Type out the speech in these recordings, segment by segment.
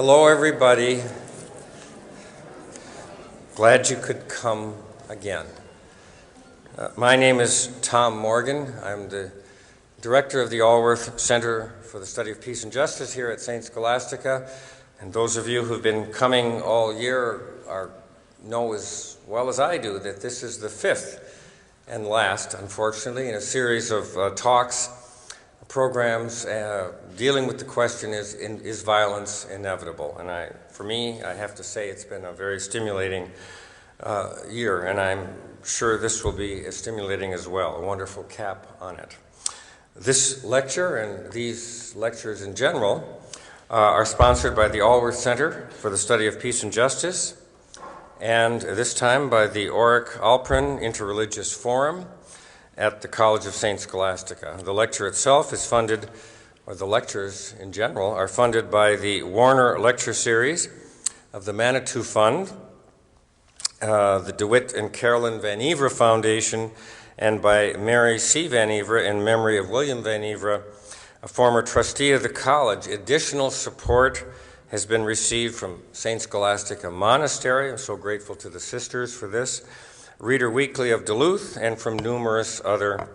Hello, everybody. Glad you could come again. My name is Tom Morgan. I'm the director of the Alworth Center for the Study of Peace and Justice here at St. Scholastica. And those of you who've been coming all year know as well as I do that this is the fifth and last, unfortunately, in a series of talks, programs dealing with the question, is violence inevitable? And for me, I have to say it's been a very stimulating year, and I'm sure this will be as stimulating as well, a wonderful cap on it. This lecture and these lectures in general are sponsored by the Alworth Center for the Study of Peace and Justice, and this time by the Oric Alprin Interreligious Forum at the College of St. Scholastica. The lecture itself is funded, or the lectures in general, are funded by the Warner Lecture Series of the Manitou Fund, the DeWitt and Carolyn Van Ivre Foundation, and by Mary C. Van Ivre in memory of William Van Ivre, a former trustee of the college. Additional support has been received from St. Scholastica Monastery. I'm so grateful to the sisters for this. Reader Weekly of Duluth, and from numerous other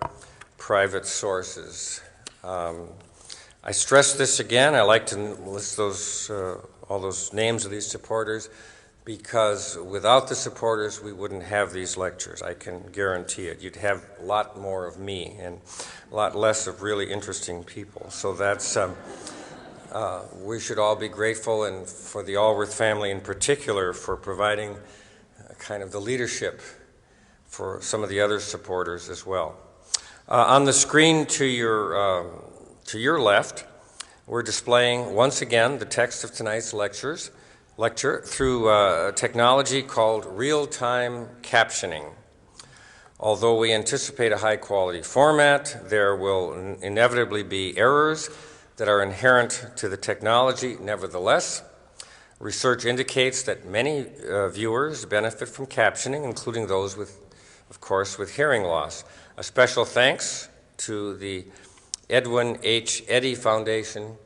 private sources. I stress this again. I like to list all those names of these supporters, because without the supporters, we wouldn't have these lectures. I can guarantee it. You'd have a lot more of me and a lot less of really interesting people. So that's, we should all be grateful, and for the Alworth family in particular, for providing kind of the leadership for some of the other supporters as well. On the screen to your left, we're displaying once again the text of tonight's lecture through technology called real-time captioning. Although we anticipate a high-quality format, there will inevitably be errors that are inherent to the technology. Nevertheless, research indicates that many viewers benefit from captioning, including those of course, with hearing loss. A special thanks to the Edwin H. Eddy Foundation,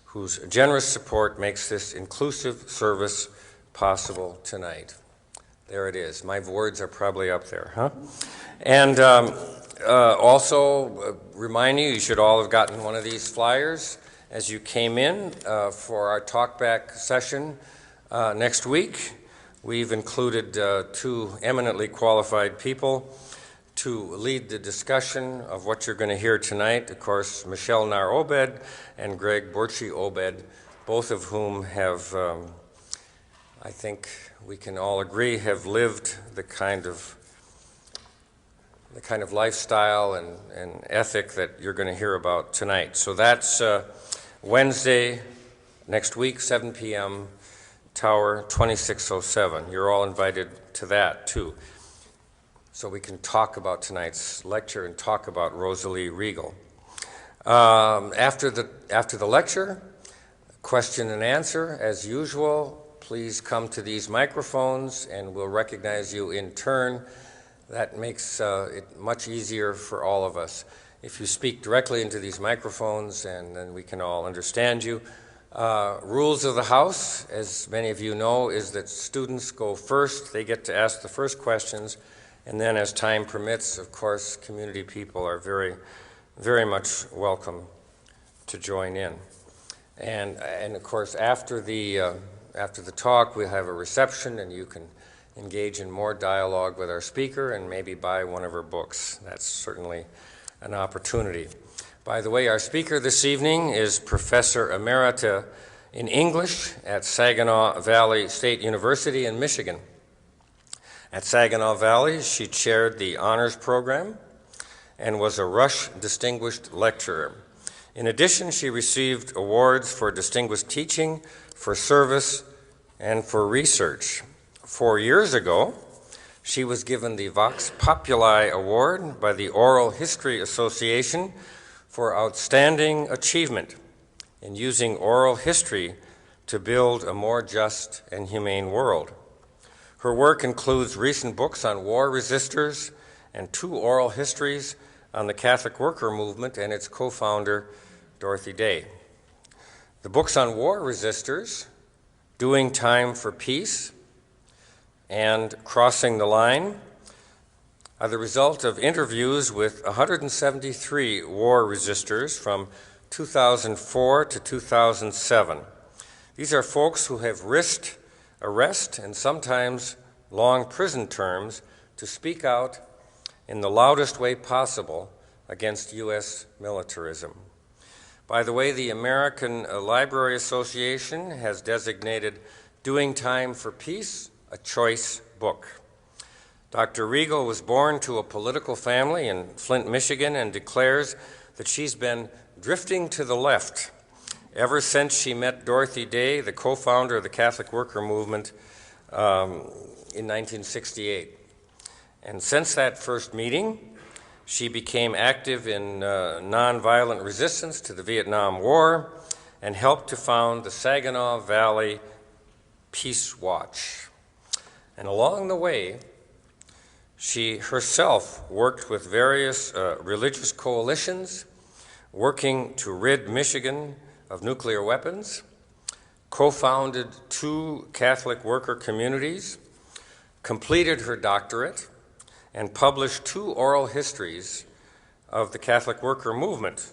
whose generous support makes this inclusive service possible tonight. There it is. My words are probably up there, huh? And also remind you should all have gotten one of these flyers as you came in for our talkback session next week. We've included two eminently qualified people to lead the discussion of what you're going to hear tonight. Of course, Michelle Nar-Obed and Greg Borchi-Obed, both of whom have, I think we can all agree, have lived the kind of lifestyle and ethic that you're going to hear about tonight. So that's Wednesday next week, 7 p.m., Tower 2607. You're all invited to that too, so we can talk about tonight's lecture and talk about Rosalie Riegle. After the lecture, question and answer as usual. Please come to these microphones and we'll recognize you in turn. That makes it much easier for all of us. If you speak directly into these microphones, and then we can all understand you. Rules of the House, as many of you know, is that students go first. They get to ask the first questions, and then as time permits, of course, community people are very, very much welcome to join in. And of course, after the talk, we'll have a reception, and you can engage in more dialogue with our speaker and maybe buy one of her books. That's certainly an opportunity. By the way, our speaker this evening is Professor Emerita in English at Saginaw Valley State University in Michigan. At Saginaw Valley, she chaired the honors program and was a Rush Distinguished Lecturer. In addition, she received awards for distinguished teaching, for service, and for research. 4 years ago, she was given the Vox Populi Award by the Oral History Association for outstanding achievement in using oral history to build a more just and humane world. Her work includes recent books on war resistors and 2 oral histories on the Catholic worker movement and its co-founder, Dorothy Day. The books on war resistors Doing Time for Peace, and Crossing the Line are the result of interviews with 173 war resistors from 2004 to 2007. These are folks who have risked arrest and sometimes long prison terms to speak out in the loudest way possible against U.S. militarism. By the way, the American Library Association has designated Doing Time for Peace a choice book. Dr. Riegle was born to a political family in Flint, Michigan, and declares that she's been drifting to the left ever since she met Dorothy Day, the co-founder of the Catholic Worker Movement, in 1968. And since that first meeting, she became active in nonviolent resistance to the Vietnam War and helped to found the Saginaw Valley Peace Watch. And along the way, she herself worked with various religious coalitions, working to rid Michigan of nuclear weapons, co-founded 2 Catholic worker communities, completed her doctorate, and published 2 oral histories of the Catholic worker movement,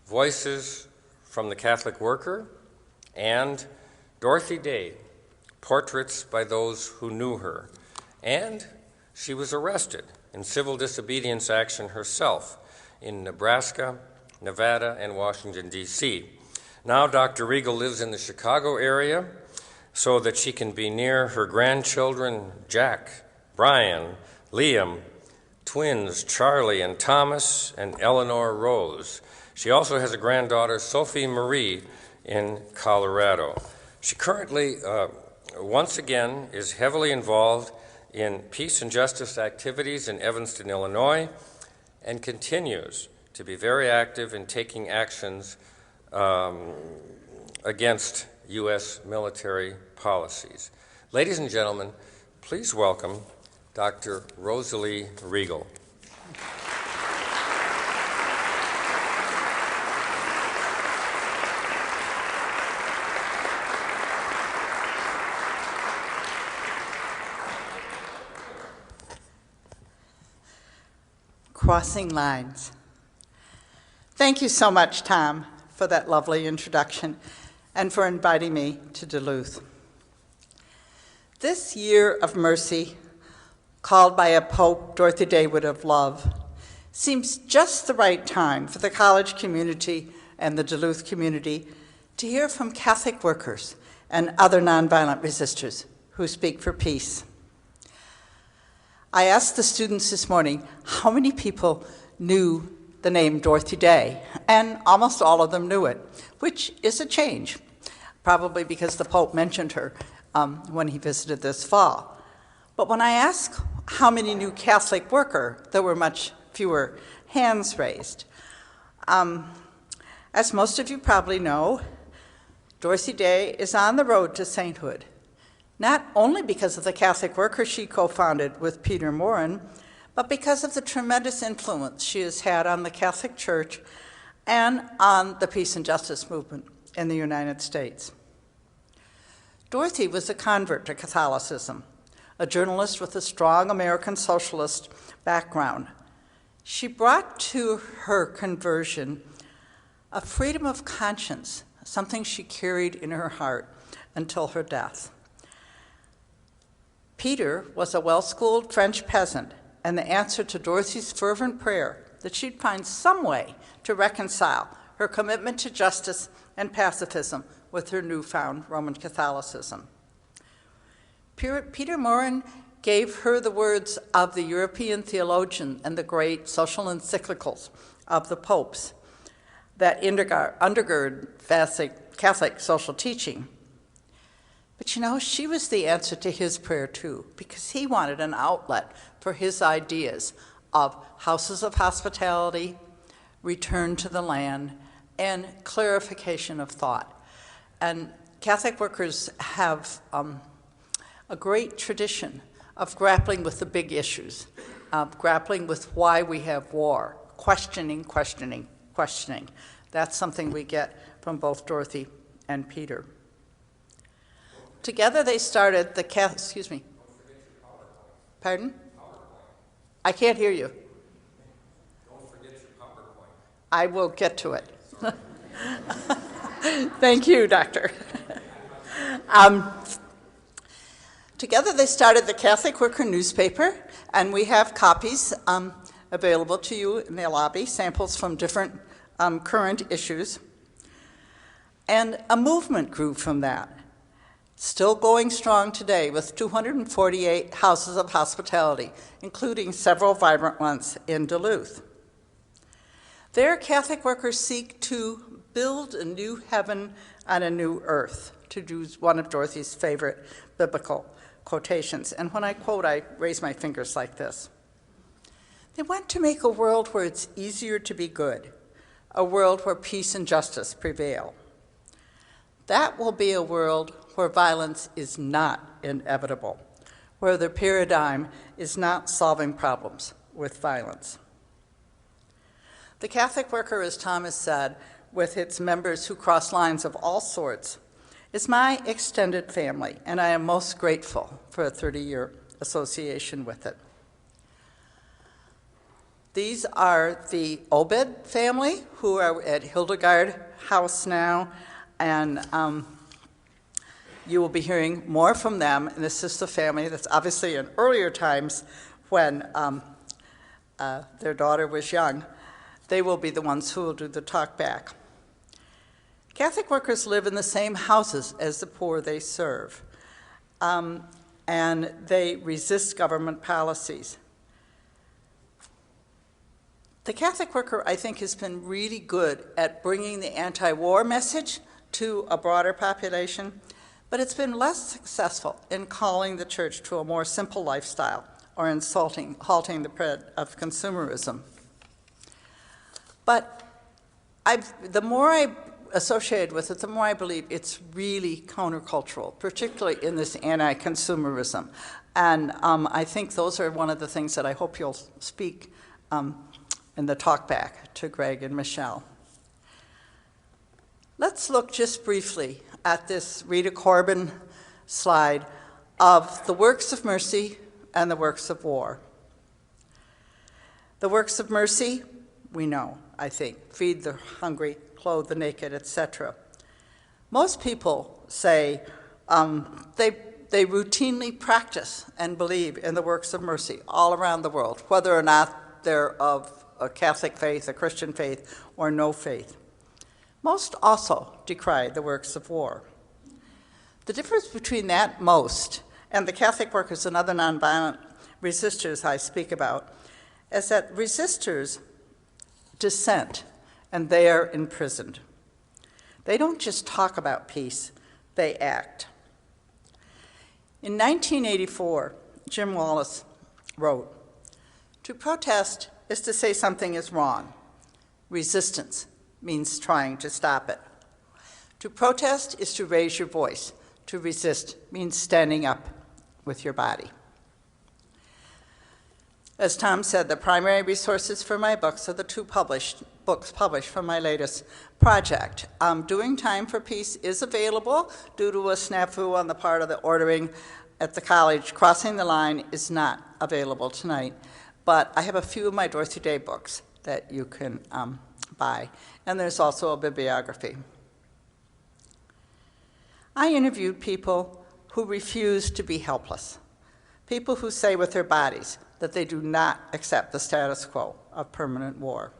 Voices from the Catholic Worker and Dorothy Day, Portraits by Those Who Knew Her. And she was arrested in civil disobedience action herself in Nebraska, Nevada, and Washington, D.C. Now Dr. Riegle lives in the Chicago area so that she can be near her grandchildren, Jack, Brian, Liam, twins Charlie and Thomas, and Eleanor Rose. She also has a granddaughter, Sophie Marie, in Colorado. She currently, once again, is heavily involved in peace and justice activities in Evanston, Illinois, and continues to be very active in taking actions against U.S. military policies. Ladies and gentlemen, please welcome Dr. Rosalie Riegle. Crossing Lines. Thank you so much, Tom, for that lovely introduction and for inviting me to Duluth. This year of mercy, called by a pope Dorothy Day would have loved, seems just the right time for the college community and the Duluth community to hear from Catholic workers and other nonviolent resistors who speak for peace. I asked the students this morning how many people knew the name Dorothy Day, and almost all of them knew it, which is a change, probably because the Pope mentioned her when he visited this fall. But when I asked how many knew Catholic worker, there were much fewer hands raised. As most of you probably know, Dorothy Day is on the road to sainthood, not only because of the Catholic worker she co-founded with Peter Morin, but because of the tremendous influence she has had on the Catholic Church and on the peace and justice movement in the United States. Dorothy was a convert to Catholicism, a journalist with a strong American socialist background. She brought to her conversion a freedom of conscience, something she carried in her heart until her death. Peter was a well-schooled French peasant, and the answer to Dorothy's fervent prayer that she'd find some way to reconcile her commitment to justice and pacifism with her newfound Roman Catholicism. Peter Morin gave her the words of the European theologian and the great social encyclicals of the popes that undergird Catholic social teaching. But you know, she was the answer to his prayer too, because he wanted an outlet for his ideas of houses of hospitality, return to the land, and clarification of thought. And Catholic workers have a great tradition of grappling with the big issues, grappling with why we have war, questioning. That's something we get from both Dorothy and Peter. Together they started the excuse me. Pardon? I can't hear you. Don't forget your PowerPoint. I will get to it. Thank you, Doctor. Together they started the Catholic Worker newspaper, and we have copies available to you in the lobby, samples from different current issues. And a movement grew from that, still going strong today with 248 houses of hospitality, including several vibrant ones in Duluth. There, Catholic workers seek to build a new heaven on a new earth, to use one of Dorothy's favorite biblical quotations. And when I quote, I raise my fingers like this. They want to make a world where it's easier to be good, a world where peace and justice prevail. That will be a world where violence is not inevitable, where the paradigm is not solving problems with violence. The Catholic Worker, as Thomas said, with its members who cross lines of all sorts, is my extended family, and I am most grateful for a 30-year association with it. These are the Obed family, who are at Hildegard House now, and you will be hearing more from them. And this is the family that's obviously in earlier times when their daughter was young. They will be the ones who will do the talk back. Catholic workers live in the same houses as the poor they serve, and they resist government policies. The Catholic Worker, I think, has been really good at bringing the anti-war message to a broader population, but it's been less successful in calling the church to a more simple lifestyle or halting the spread of consumerism. But the more I associated with it, the more I believe it's really countercultural, particularly in this anti-consumerism. And I think those are one of the things that I hope you'll speak in the talk back to Greg and Michelle. Let's look just briefly at this Rita Corbin slide of the works of mercy and the works of war. The works of mercy, we know, I think, feed the hungry, clothe the naked, etc. Most people say they routinely practice and believe in the works of mercy all around the world, whether or not they're of a Catholic faith, a Christian faith, or no faith. Most also decry the works of war. The difference between that most and the Catholic workers and other nonviolent resistors I speak about is that resistors dissent and they are imprisoned. They don't just talk about peace, they act. In 1984, Jim Wallace wrote, "To protest is to say something is wrong. Resistance means trying to stop it. To protest is to raise your voice. To resist means standing up with your body." As Tom said, the primary resources for my books are the two books published from my latest project. Doing Time for Peace is available due to a snafu on the part of the ordering at the college. Crossing the Line is not available tonight, but I have a few of my Dorothy Day books that you can buy, and there's also a bibliography. I interviewed people who refuse to be helpless, people who say with their bodies that they do not accept the status quo of permanent war.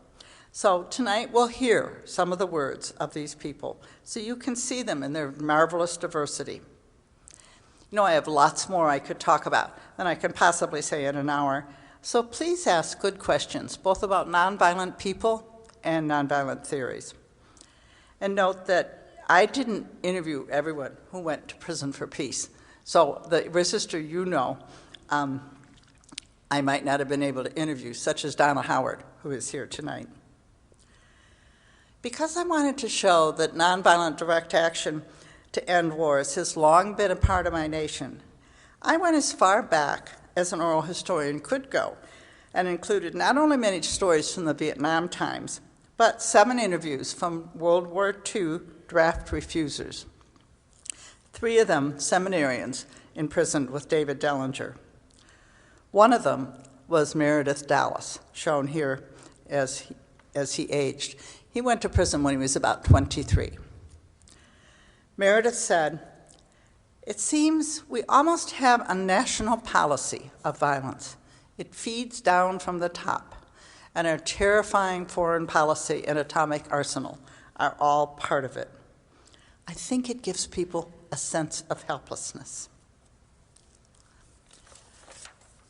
So tonight we'll hear some of the words of these people so you can see them in their marvelous diversity. You know, I have lots more I could talk about than I can possibly say in an hour, so please ask good questions, both about nonviolent people and nonviolent theories. And note that I didn't interview everyone who went to prison for peace. So the resistor you know, I might not have been able to interview, such as Donna Howard, who is here tonight. Because I wanted to show that nonviolent direct action to end wars has long been a part of my nation, I went as far back as an oral historian could go and included not only many stories from the Vietnam times, but 7 interviews from World War II draft refusers. 3 of them seminarians imprisoned with David Dellinger. One of them was Meredith Dallas, shown here as he aged. He went to prison when he was about 23. Meredith said, "It seems we almost have a national policy of violence. It feeds down from the top, and our terrifying foreign policy and atomic arsenal are all part of it. I think it gives people a sense of helplessness."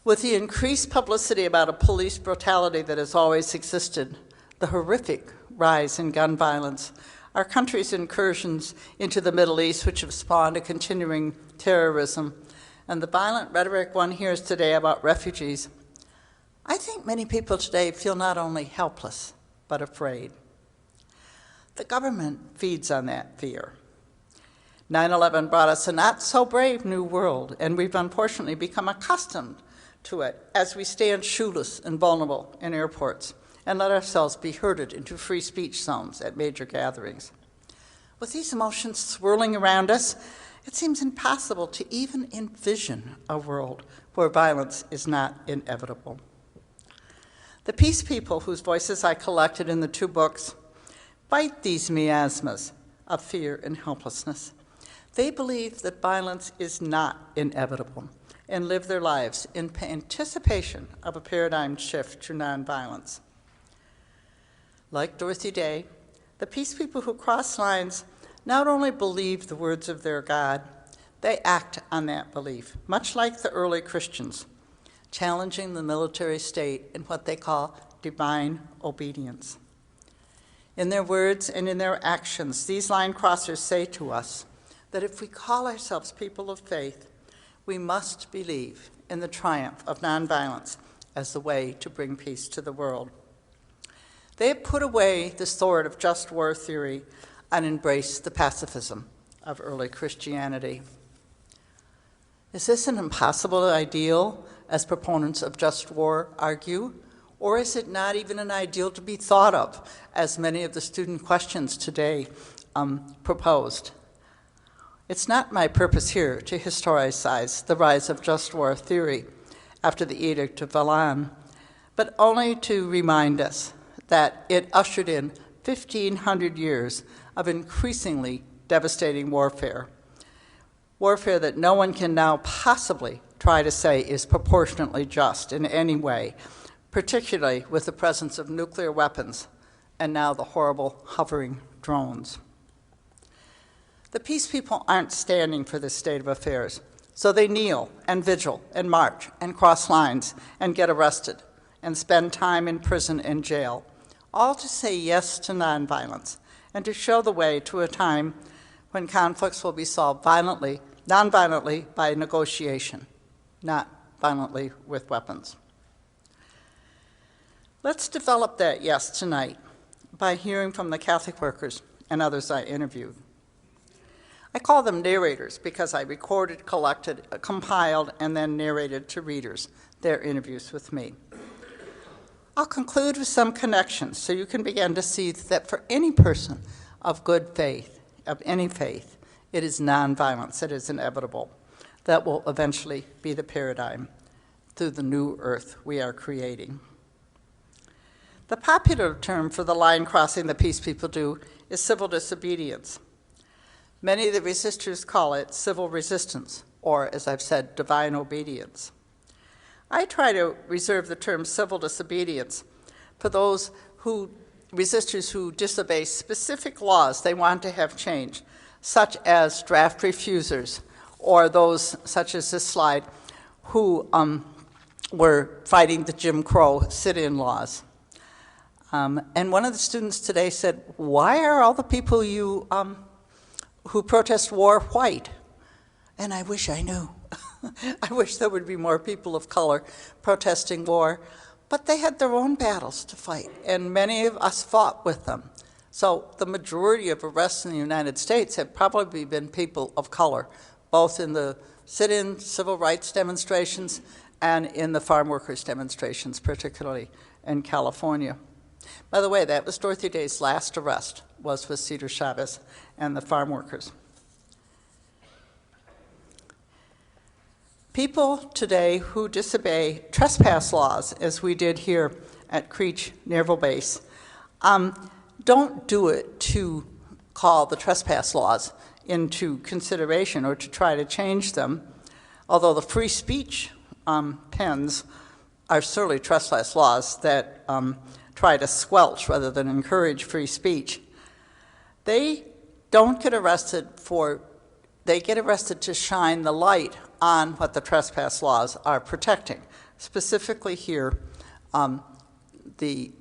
With the increased publicity about a police brutality that has always existed, the horrific rise in gun violence, our country's incursions into the Middle East, which have spawned a continuing terrorism, and the violent rhetoric one hears today about refugees, I think many people today feel not only helpless, but afraid. The government feeds on that fear. 9/11 brought us a not-so-brave new world, and we've unfortunately become accustomed to it as we stand shoeless and vulnerable in airports and let ourselves be herded into free speech zones at major gatherings. With these emotions swirling around us, it seems impossible to even envision a world where violence is not inevitable. The peace people, whose voices I collected in the 2 books, fight these miasmas of fear and helplessness. They believe that violence is not inevitable and live their lives in anticipation of a paradigm shift to nonviolence. Like Dorothy Day, the peace people who cross lines not only believe the words of their God, they act on that belief, much like the early Christians, challenging the military state in what they call divine obedience. In their words and in their actions, these line crossers say to us that if we call ourselves people of faith, we must believe in the triumph of nonviolence as the way to bring peace to the world. They have put away the sword of just war theory and embraced the pacifism of early Christianity. Is this an impossible ideal, as proponents of just war argue? Or is it not even an ideal to be thought of, as many of the student questions today proposed? It's not my purpose here to historicize the rise of just war theory after the Edict of Valognes, but only to remind us that it ushered in 1,500 years of increasingly devastating warfare that no one can now possibly try to say is proportionately just in any way, particularly with the presence of nuclear weapons and now the horrible hovering drones. The peace people aren't standing for this state of affairs, so they kneel and vigil and march and cross lines and get arrested and spend time in prison and jail, all to say yes to nonviolence and to show the way to a time when conflicts will be solved nonviolently by negotiation, not violently with weapons. Let's develop that yes tonight by hearing from the Catholic workers and others I interviewed. I call them narrators because I recorded, collected, compiled, and then narrated to readers their interviews with me. I'll conclude with some connections so you can begin to see that for any person of good faith, of any faith, it is nonviolence that is inevitable, that will eventually be the paradigm through the new earth we are creating. The popular term for the line crossing the peace people do is civil disobedience. Many of the resistors call it civil resistance, or, as I've said, divine obedience. I try to reserve the term civil disobedience for those resistors who disobey specific laws they want to have changed, such as draft refusers, or those, such as this slide, who were fighting the Jim Crow sit-in laws. And one of the students today said, "Why are all the people who protest war white?" And I wish I knew. I wish there would be more people of color protesting war, but they had their own battles to fight, and many of us fought with them. So the majority of arrests in the United States have probably been people of color, both in the sit-in civil rights demonstrations and in the farm workers demonstrations, particularly in California. By the way, that was Dorothy Day's last arrest, was with Cedar Chavez and the farm workers. People today who disobey trespass laws, as we did here at Creech Naval Base, don't do it to call the trespass laws into consideration or to try to change them, although the free speech pens are certainly trespass laws that try to squelch rather than encourage free speech. They don't get arrested they get arrested to shine the light on what the trespass laws are protecting, specifically here the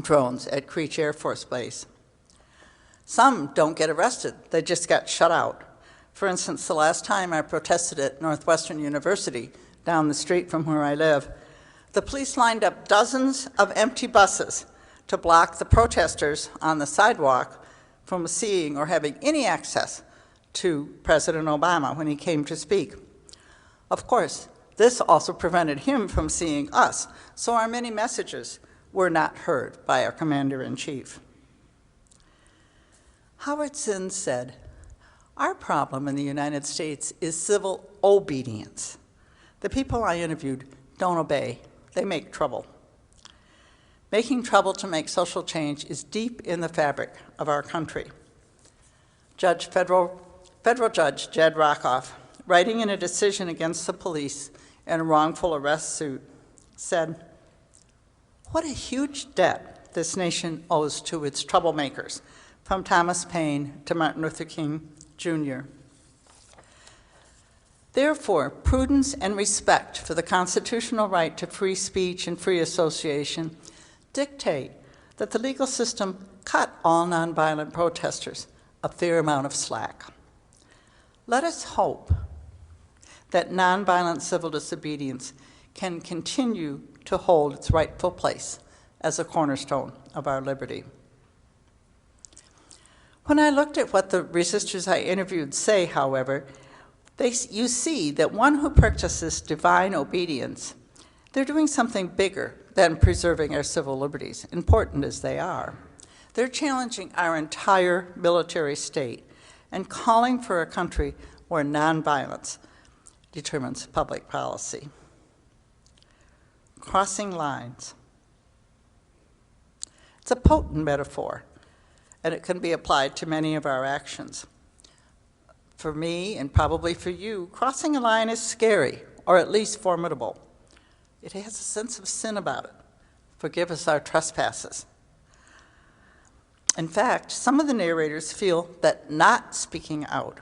drones at Creech Air Force Base. Some don't get arrested, they just got shut out. For instance, the last time I protested at Northwestern University, down the street from where I live, the police lined up dozens of empty buses to block the protesters on the sidewalk from seeing or having any access to President Obama when he came to speak. Of course, this also prevented him from seeing us, so our many messages were not heard by our commander-in-chief. Howard Zinn said, "Our problem in the United States is civil obedience. The people I interviewed don't obey, they make trouble. Making trouble to make social change is deep in the fabric of our country." Federal Judge Jed Rakoff, writing in a decision against the police in a wrongful arrest suit, said, "What a huge debt this nation owes to its troublemakers, from Thomas Paine to Martin Luther King, Jr. Therefore, prudence and respect for the constitutional right to free speech and free association dictate that the legal system cut all nonviolent protesters a fair amount of slack. Let us hope that nonviolent civil disobedience can continue to hold its rightful place as a cornerstone of our liberty. When I looked at what the resistors I interviewed say, however, you see that one who practices divine obedience, they're doing something bigger than preserving our civil liberties, important as they are. They're challenging our entire military state and calling for a country where nonviolence determines public policy. Crossing lines. It's a potent metaphor, and it can be applied to many of our actions. For me, and probably for you, crossing a line is scary, or at least formidable. It has a sense of sin about it. Forgive us our trespasses. In fact, some of the narrators feel that not speaking out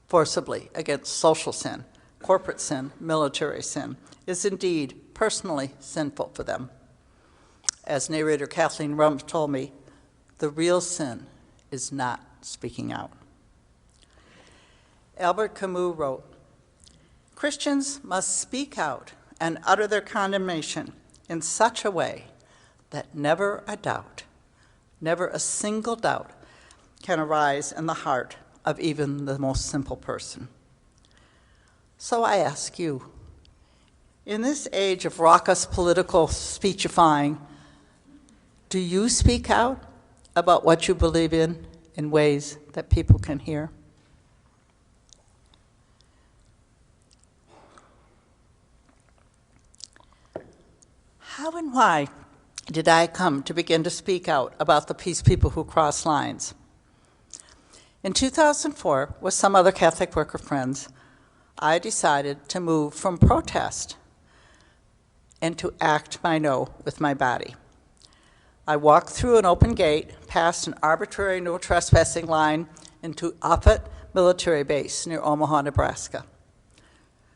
forcibly against social sin, corporate sin, military sin, is indeed personally sinful for them. As narrator Kathleen Rump told me, the real sin is not speaking out. Albert Camus wrote, "Christians must speak out and utter their condemnation in such a way that never a doubt, never a single doubt, can arise in the heart of even the most simple person." So I ask you, in this age of raucous political speechifying, do you speak out about what you believe in ways that people can hear? How and why did I come to begin to speak out about the peace people who cross lines? In 2004, with some other Catholic worker friends, I decided to move from protest and to act my no with my body. I walked through an open gate, past an arbitrary no trespassing line, into Alworth military base near Omaha, Nebraska.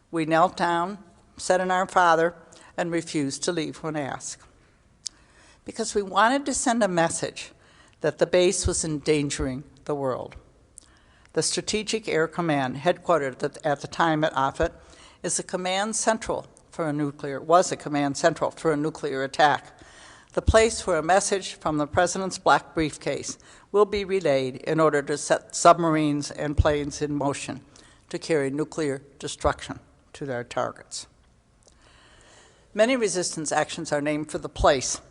We knelt down, said an Our Father, and refused to leave when asked. Because we wanted to send a message that the base was endangering the world. The Strategic Air Command, headquartered at the time at Alworth, was a command central for a nuclear attack. The place where a message from the President's black briefcase will be relayed in order to set submarines and planes in motion to carry nuclear destruction to their targets. Many resistance actions are named for the place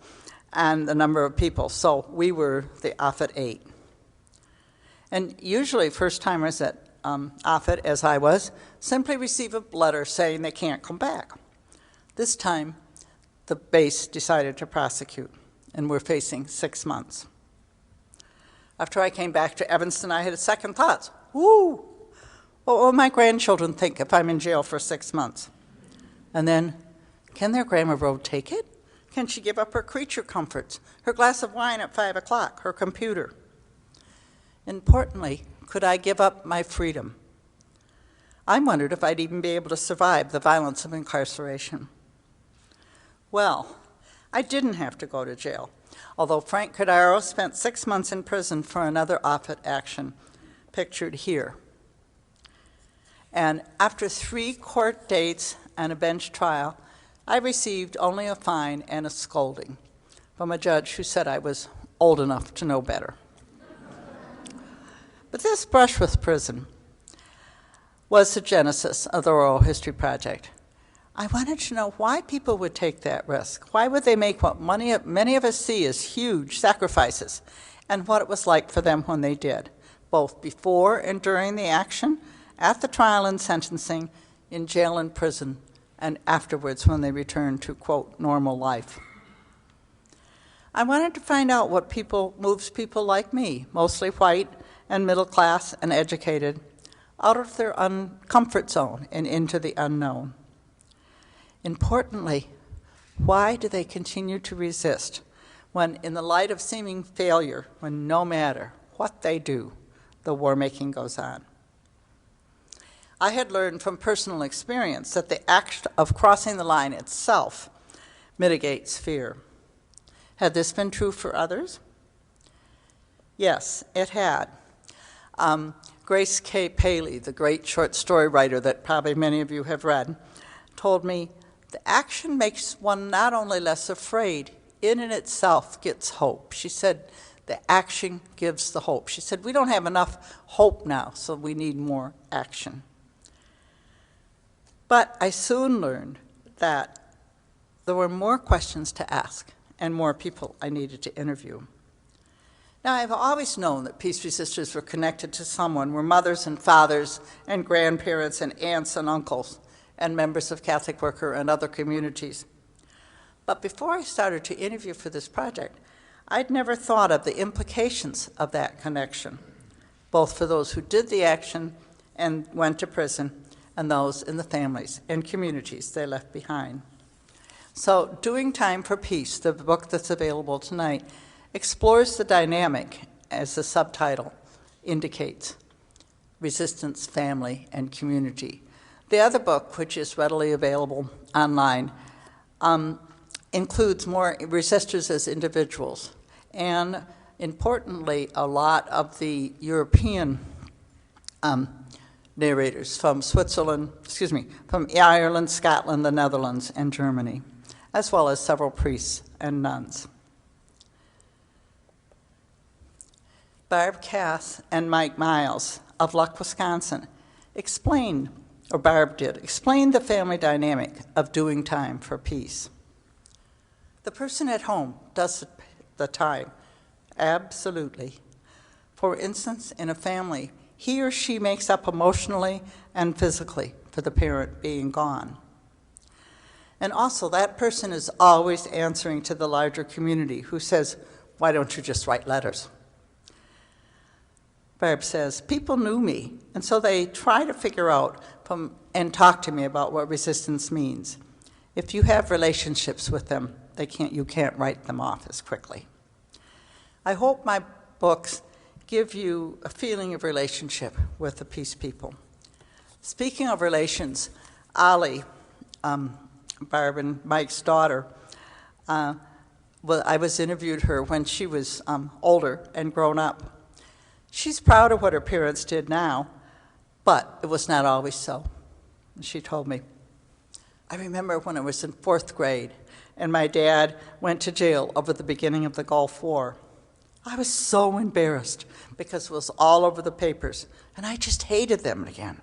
and the number of people, so we were the Alworth 8. And usually first-timers at off it, as I was, simply receive a letter saying they can't come back. This time, the base decided to prosecute, and we're facing 6 months. After I came back to Evanston, I had second thoughts. Woo! What will my grandchildren think if I'm in jail for 6 months? And then, can their Grandma Road take it? Can she give up her creature comforts, her glass of wine at 5 o'clock, her computer? Importantly, could I give up my freedom? I wondered if I'd even be able to survive the violence of incarceration. Well, I didn't have to go to jail, although Frank Cordaro spent 6 months in prison for another Offutt action, pictured here. And after 3 court dates and a bench trial, I received only a fine and a scolding from a judge who said I was old enough to know better. But this brush with prison was the genesis of the Oral History Project. I wanted to know why people would take that risk. Why would they make what many of us see as huge sacrifices, and what it was like for them when they did, both before and during the action, at the trial and sentencing, in jail and prison, and afterwards when they returned to, quote, normal life. I wanted to find out what moves people like me, mostly white and middle class and educated, out of their comfort zone and into the unknown. Importantly, why do they continue to resist when, in the light of seeming failure, when no matter what they do, the war-making goes on? I had learned from personal experience that the act of crossing the line itself mitigates fear. Had this been true for others? Yes, it had. Grace K. Paley, the great short story writer that probably many of you have read, told me, the action makes one not only less afraid, in and itself gets hope. She said, the action gives the hope. She said, we don't have enough hope now, so we need more action. But I soon learned that there were more questions to ask and more people I needed to interview. Now, I've always known that Peace Resisters were connected to someone, were mothers and fathers and grandparents and aunts and uncles and members of Catholic Worker and other communities. But before I started to interview for this project, I'd never thought of the implications of that connection, both for those who did the action and went to prison, and those in the families and communities they left behind. So, Doing Time for Peace, the book that's available tonight, explores the dynamic, as the subtitle indicates, resistance, family, and community. The other book, which is readily available online, includes more resistors as individuals, and importantly, a lot of the European narrators from from Ireland, Scotland, the Netherlands, and Germany, as well as several priests and nuns. Barb Cass and Mike Miles of Luck, Wisconsin, Barb did, explain the family dynamic of doing time for peace. The person at home does the time, absolutely. For instance, in a family, he or she makes up emotionally and physically for the parent being gone. And also, that person is always answering to the larger community who says, why don't you just write letters? Barb says, people knew me, and so they try to figure out and talk to me about what resistance means. If you have relationships with them, you can't write them off as quickly. I hope my books give you a feeling of relationship with the peace people. Speaking of relations, Ollie, Barb and Mike's daughter, I interviewed her when she was older and grown up. She's proud of what her parents did now, but it was not always so. She told me, I remember when I was in 4th grade and my dad went to jail over the beginning of the Gulf War. I was so embarrassed because it was all over the papers, and I just hated them again.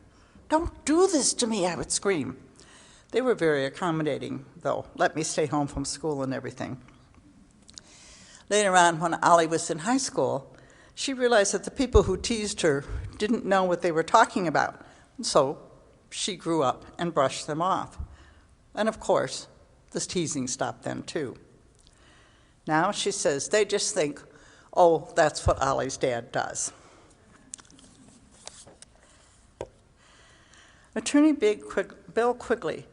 Don't do this to me, I would scream. They were very accommodating, though, let me stay home from school and everything. Later on, when Ollie was in high school, She realized that the people who teased her didn't know what they were talking about, so she grew up and brushed them off. And of course, this teasing stopped then too. Now she says they just think, oh, that's what Ollie's dad does. Attorney Bill Quigley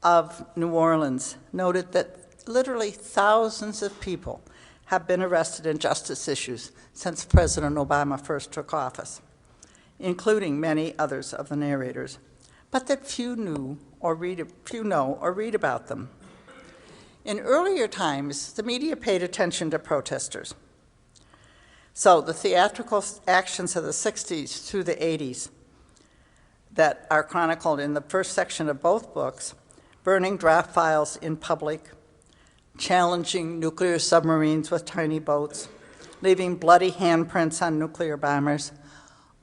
of New Orleans noted that literally thousands of people have been arrested in justice issues since President Obama first took office, including many others of the narrators, but that few know or read about them. In earlier times, the media paid attention to protesters. So the theatrical actions of the 60s through the 80s that are chronicled in the first section of both books, burning draft files in public, challenging nuclear submarines with tiny boats, leaving bloody handprints on nuclear bombers,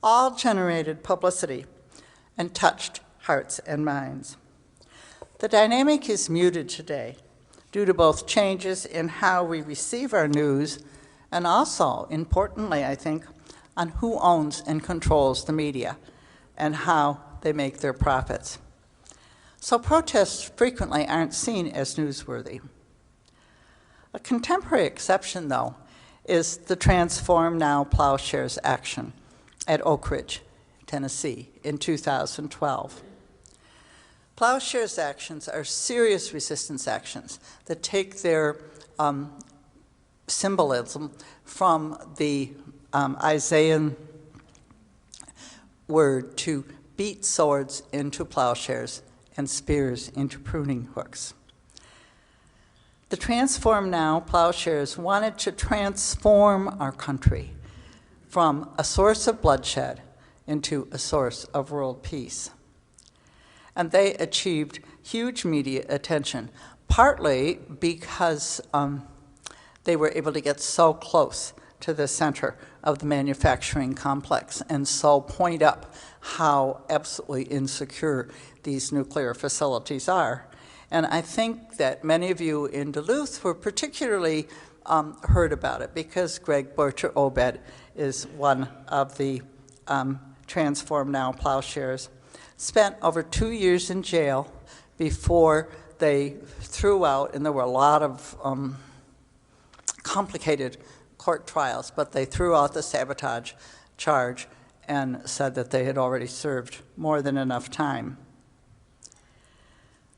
all generated publicity and touched hearts and minds. The dynamic is muted today due to both changes in how we receive our news and also, importantly, I think, on who owns and controls the media and how they make their profits. So protests frequently aren't seen as newsworthy. A contemporary exception, though, is the Transform Now Plowshares action at Oak Ridge, Tennessee, in 2012. Plowshares actions are serious resistance actions that take their symbolism from the Isaiah word to beat swords into plowshares and spears into pruning hooks. The Transform Now Plowshares wanted to transform our country from a source of bloodshed into a source of world peace. And they achieved huge media attention, partly because they were able to get so close to the center of the manufacturing complex and so point up how absolutely insecure these nuclear facilities are. And I think that many of you in Duluth were particularly heard about it because Greg Borcher-Obed is one of the Transform Now Plowshares, spent over 2 years in jail before they threw out, and there were a lot of complicated court trials, but they threw out the sabotage charge and said that they had already served more than enough time.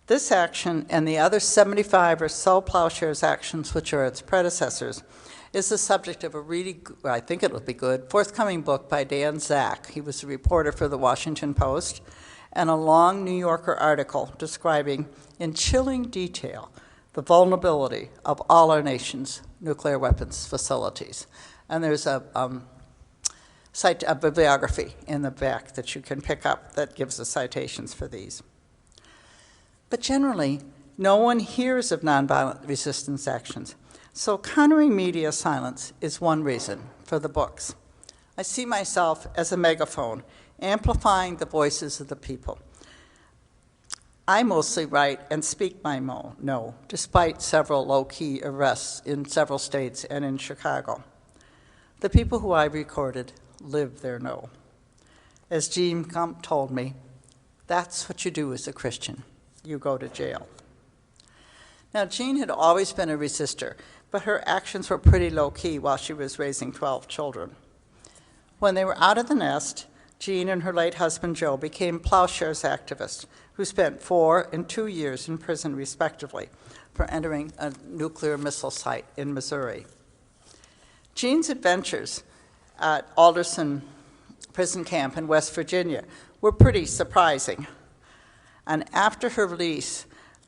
This action and the other 75 or so plowshares actions, which are its predecessors, is the subject of a really, I think it'll be good, forthcoming book by Dan Zak. He was a reporter for the Washington Post, and a long New Yorker article describing in chilling detail the vulnerability of all our nation's nuclear weapons facilities. And there's a bibliography in the back that you can pick up that gives the citations for these. But generally, no one hears of nonviolent resistance actions, so countering media silence is one reason for the books. I see myself as a megaphone, amplifying the voices of the people. I mostly write and speak my no, despite several low-key arrests in several states and in Chicago. The people who I recorded live their no. As Gene Gump told me, that's what you do as a Christian. You go to jail. Now, Jean had always been a resistor, but her actions were pretty low-key while she was raising 12 children. When they were out of the nest, Jean and her late husband Joe became plowshares activists who spent 4 and 2 years in prison, respectively, for entering a nuclear missile site in Missouri. Jean's adventures at Alderson Prison Camp in West Virginia were pretty surprising. And after her release,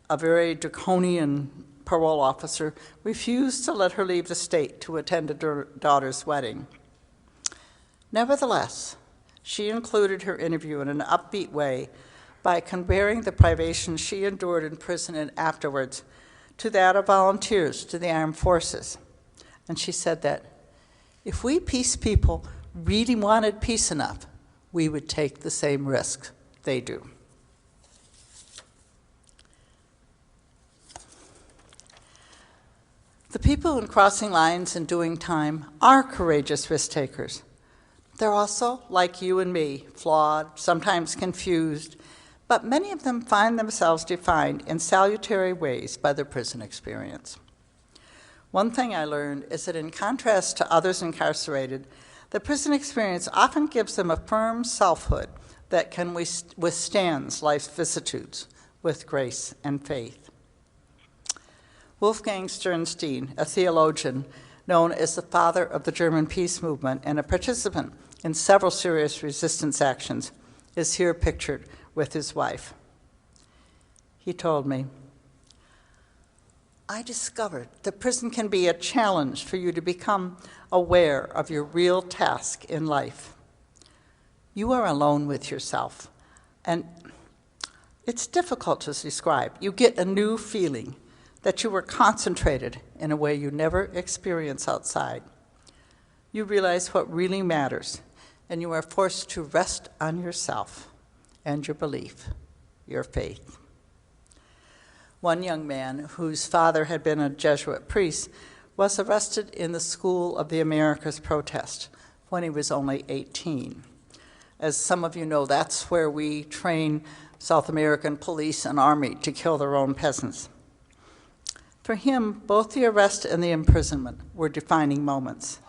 a very draconian parole officer refused to let her leave the state to attend a daughter's wedding. Nevertheless, she included her interview in an upbeat way by comparing the privations she endured in prison and afterwards to that of volunteers to the armed forces. And she said that if we peace people really wanted peace enough, we would take the same risk they do. The people in crossing lines and doing time are courageous risk takers. They're also, like you and me, flawed, sometimes confused, but many of them find themselves defined in salutary ways by their prison experience. One thing I learned is that in contrast to others incarcerated, the prison experience often gives them a firm selfhood that can withstand life's vicissitudes with grace and faith. Wolfgang Sternstein, a theologian known as the father of the German peace movement and a participant in several serious resistance actions, is here pictured with his wife. He told me, "I discovered that prison can be a challenge for you to become aware of your real task in life. You are alone with yourself, and it's difficult to describe. You get a new feeling that you were concentrated in a way you never experience outside. You realize what really matters, and you are forced to rest on yourself and your belief, your faith." One young man, whose father had been a Jesuit priest, was arrested in the School of the Americas protest when he was only 18. As some of you know, that's where we train South American police and army to kill their own peasants. For him, both the arrest and the imprisonment were defining moments.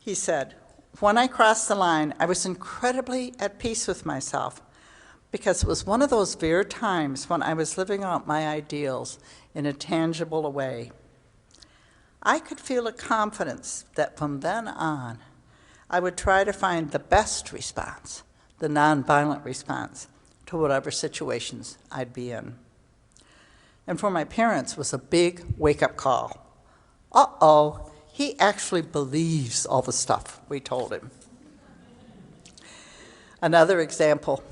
He said, "When I crossed the line, I was incredibly at peace with myself because it was one of those rare times when I was living out my ideals in a tangible way. I could feel a confidence that from then on, I would try to find the best response, the nonviolent response, to whatever situations I'd be in." And for my parents, it was a big wake-up call. Uh-oh, he actually believes all the stuff we told him. Another example,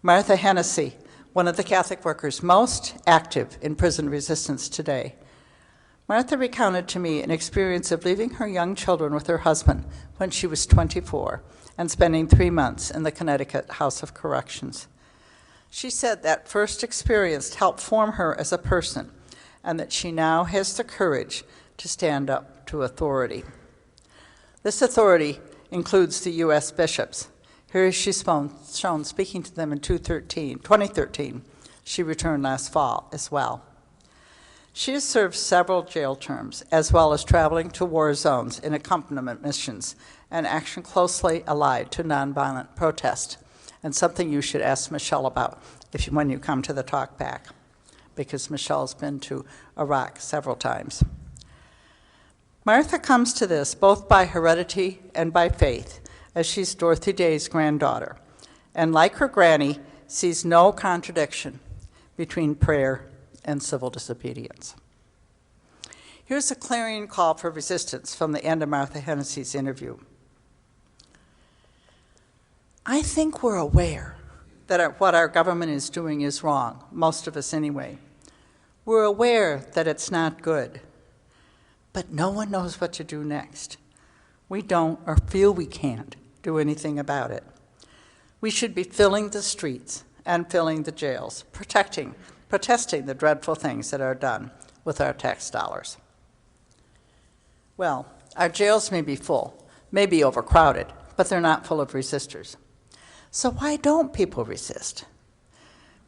Martha Hennessy, one of the Catholic workers most active in prison resistance today. Martha recounted to me an experience of leaving her young children with her husband when she was 24 and spending 3 months in the Connecticut House of Corrections. She said that first experience helped form her as a person and that she now has the courage to stand up to authority. This authority includes the U.S. bishops. Here she's shown speaking to them in 2013. She returned last fall as well. She has served several jail terms, as well as traveling to war zones in accompaniment missions, an action closely allied to nonviolent protest, and something you should ask Michelle about when you come to the talk back, because Michelle's been to Iraq several times. Martha comes to this both by heredity and by faith, as she's Dorothy Day's granddaughter, and like her granny, sees no contradiction between prayer and civil disobedience. Here's a clarion call for resistance from the end of Martha Hennessy's interview. "I think we're aware that what our government is doing is wrong, most of us anyway. We're aware that it's not good, but no one knows what to do next. We don't or feel we can't do anything about it. We should be filling the streets and filling the jails, protesting the dreadful things that are done with our tax dollars." Well, our jails may be full, may be overcrowded, but they're not full of resistors. So why don't people resist?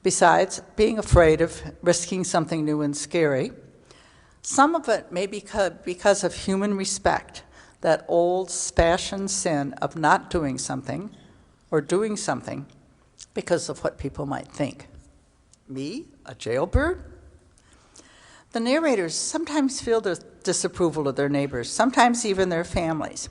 Besides being afraid of risking something new and scary, some of it may be because of human respect, that old-fashioned sin of not doing something or doing something because of what people might think. Me, a jailbird? The narrators sometimes feel the disapproval of their neighbors, sometimes even their families.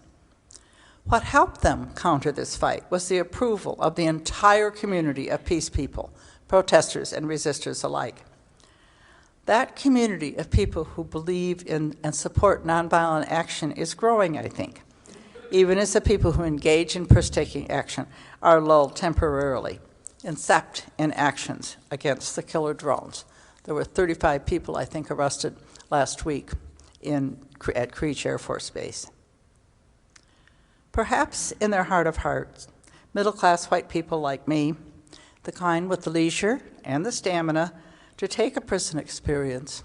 What helped them counter this fight was the approval of the entire community of peace people, protesters and resistors alike. That community of people who believe in and support nonviolent action is growing, I think, even as the people who engage in risk-taking action are lulled temporarily, except in actions against the killer drones. There were 35 people, I think, arrested last week at Creech Air Force Base. Perhaps in their heart of hearts, middle-class white people like me, the kind with the leisure and the stamina to take a prison experience,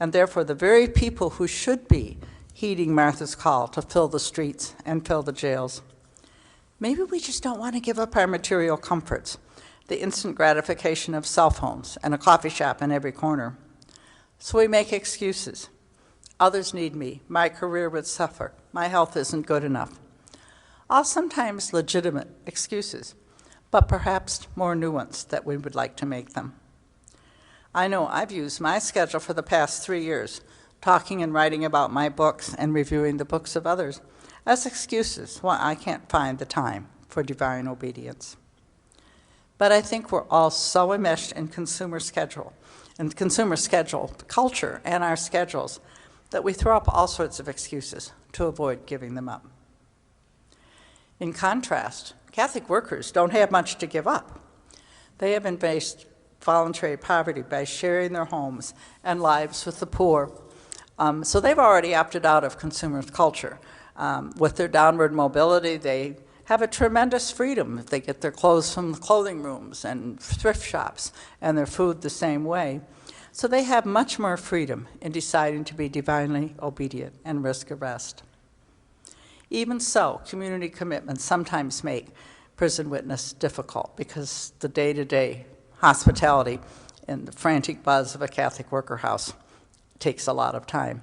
and therefore the very people who should be heeding Martha's call to fill the streets and fill the jails. Maybe we just don't want to give up our material comforts, the instant gratification of cell phones and a coffee shop in every corner. So we make excuses. Others need me. My career would suffer. My health isn't good enough. All sometimes legitimate excuses, but perhaps more nuanced than we would like to make them. I know I've used my schedule for the past 3 years, talking and writing about my books and reviewing the books of others, as excuses why I can't find the time for divine obedience. But I think we're all so enmeshed in consumer schedule culture and our schedules that we throw up all sorts of excuses to avoid giving them up. In contrast, Catholic workers don't have much to give up. They have embraced voluntary poverty by sharing their homes and lives with the poor. So they've already opted out of consumer culture. With their downward mobility, they have a tremendous freedom. They get their clothes from the clothing rooms and thrift shops, and their food the same way. So they have much more freedom in deciding to be divinely obedient and risk arrest. Even so, community commitments sometimes make prison witness difficult because the day-to-day hospitality and the frantic buzz of a Catholic worker house takes a lot of time.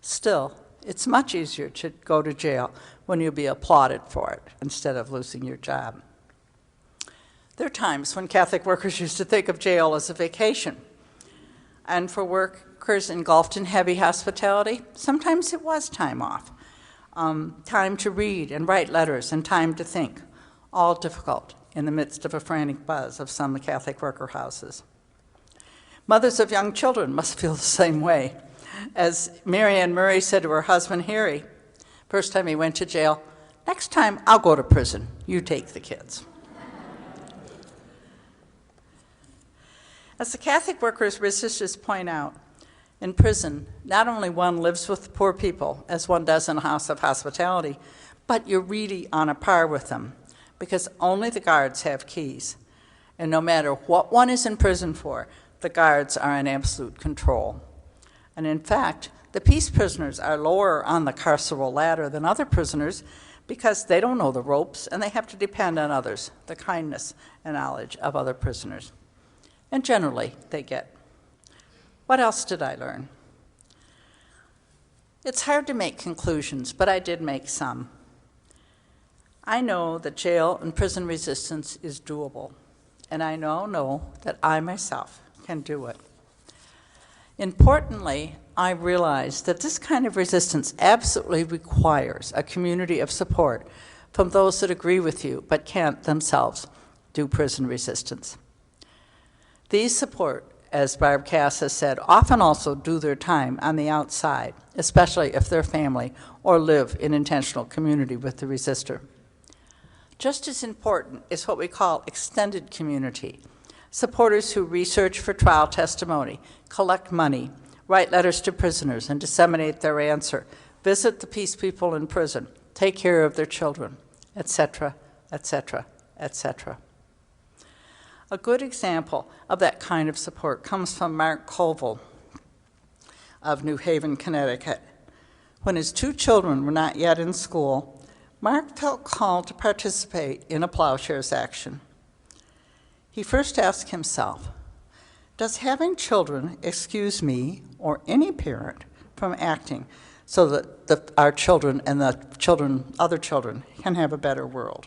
Still, it's much easier to go to jail when you'll be applauded for it instead of losing your job. There are times when Catholic workers used to think of jail as a vacation. And for workers engulfed in heavy hospitality, sometimes it was time off. Time to read and write letters and time to think, all difficult in the midst of a frantic buzz of some Catholic worker houses. Mothers of young children must feel the same way. As Mary Ann Murray said to her husband, Harry, first time he went to jail, next time I'll go to prison, you take the kids. As the Catholic workers' resistors point out, in prison, not only one lives with poor people, as one does in a house of hospitality, but you're really on a par with them, because only the guards have keys. And no matter what one is in prison for, the guards are in absolute control. And in fact, the peace prisoners are lower on the carceral ladder than other prisoners because they don't know the ropes and they have to depend on others, the kindness and knowledge of other prisoners. And generally, they get. What else did I learn? It's hard to make conclusions, but I did make some. I know that jail and prison resistance is doable, and I know that I myself can do it. Importantly, I realize that this kind of resistance absolutely requires a community of support from those that agree with you but can't themselves do prison resistance. These support, as Barb Cass has said, often also do their time on the outside, especially if they're family or live in intentional community with the resistor. Just as important is what we call extended community, supporters who research for trial testimony, collect money, write letters to prisoners and disseminate their answer, visit the peace people in prison, take care of their children, etc., etc., etc. A good example of that kind of support comes from Mark Colville of New Haven, Connecticut. When his 2 children were not yet in school, Mark felt called to participate in a Plowshares action. He first asked himself, does having children excuse me or any parent from acting so that our children and the other children can have a better world?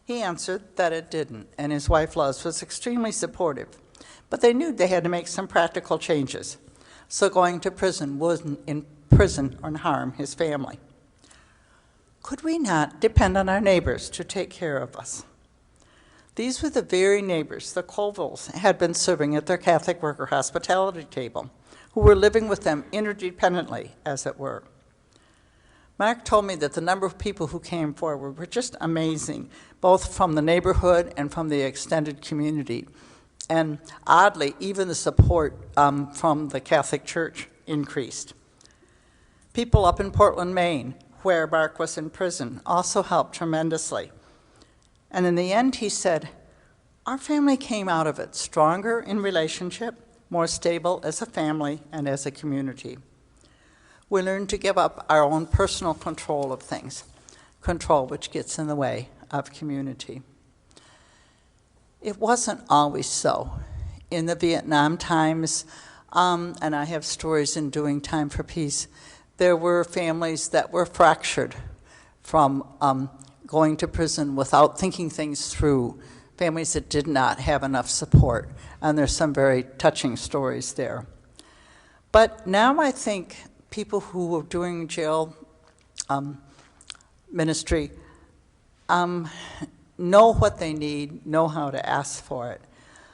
He answered that it didn't, and his wife Luz was extremely supportive, but they knew they had to make some practical changes, so going to prison wouldn't imprison or harm his family. Could we not depend on our neighbors to take care of us? These were the very neighbors the Colvilles had been serving at their Catholic worker hospitality table, who were living with them interdependently, as it were. Mark told me that the number of people who came forward were just amazing, both from the neighborhood and from the extended community. And oddly, even the support from the Catholic Church increased. People up in Portland, Maine, where Mark was in prison, also helped tremendously. And in the end, he said, our family came out of it stronger in relationship, more stable as a family and as a community. We learn to give up our own personal control of things, control which gets in the way of community. It wasn't always so. In the Vietnam times, and I have stories in doing Time for Peace, there were families that were fractured from going to prison without thinking things through, families that did not have enough support, and there's some very touching stories there. But now I think people who are doing jail ministry know what they need, know how to ask for it.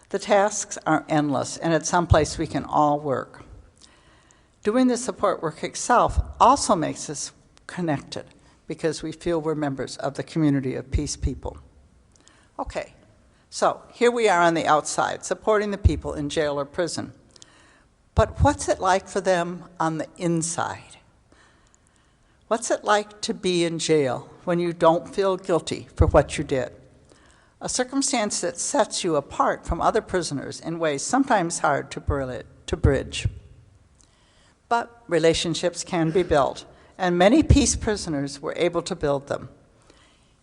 The tasks are endless, and it's someplace we can all work. Doing the support work itself also makes us connected because we feel we're members of the community of peace people. Okay, so here we are on the outside, supporting the people in jail or prison. But what's it like for them on the inside? What's it like to be in jail when you don't feel guilty for what you did? A circumstance that sets you apart from other prisoners in ways sometimes hard to bridge. But relationships can be built, and many peace prisoners were able to build them.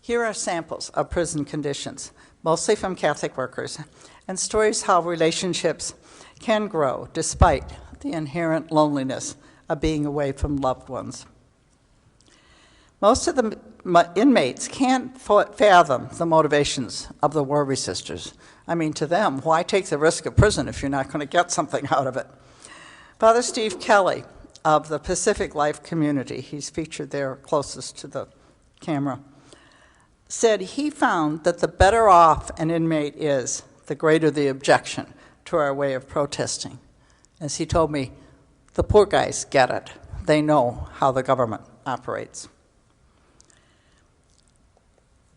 Here are samples of prison conditions, mostly from Catholic workers, and stories how relationships can grow despite the inherent loneliness of being away from loved ones. Most of the inmates can't fathom the motivations of the war resistors. I mean, to them, why take the risk of prison if you're not going to get something out of it? Father Steve Kelly of the Pacific Life Community, he's featured there closest to the camera, said he found that the better off an inmate is, the greater the objection to our way of protesting. As he told me, the poor guys get it. They know how the government operates.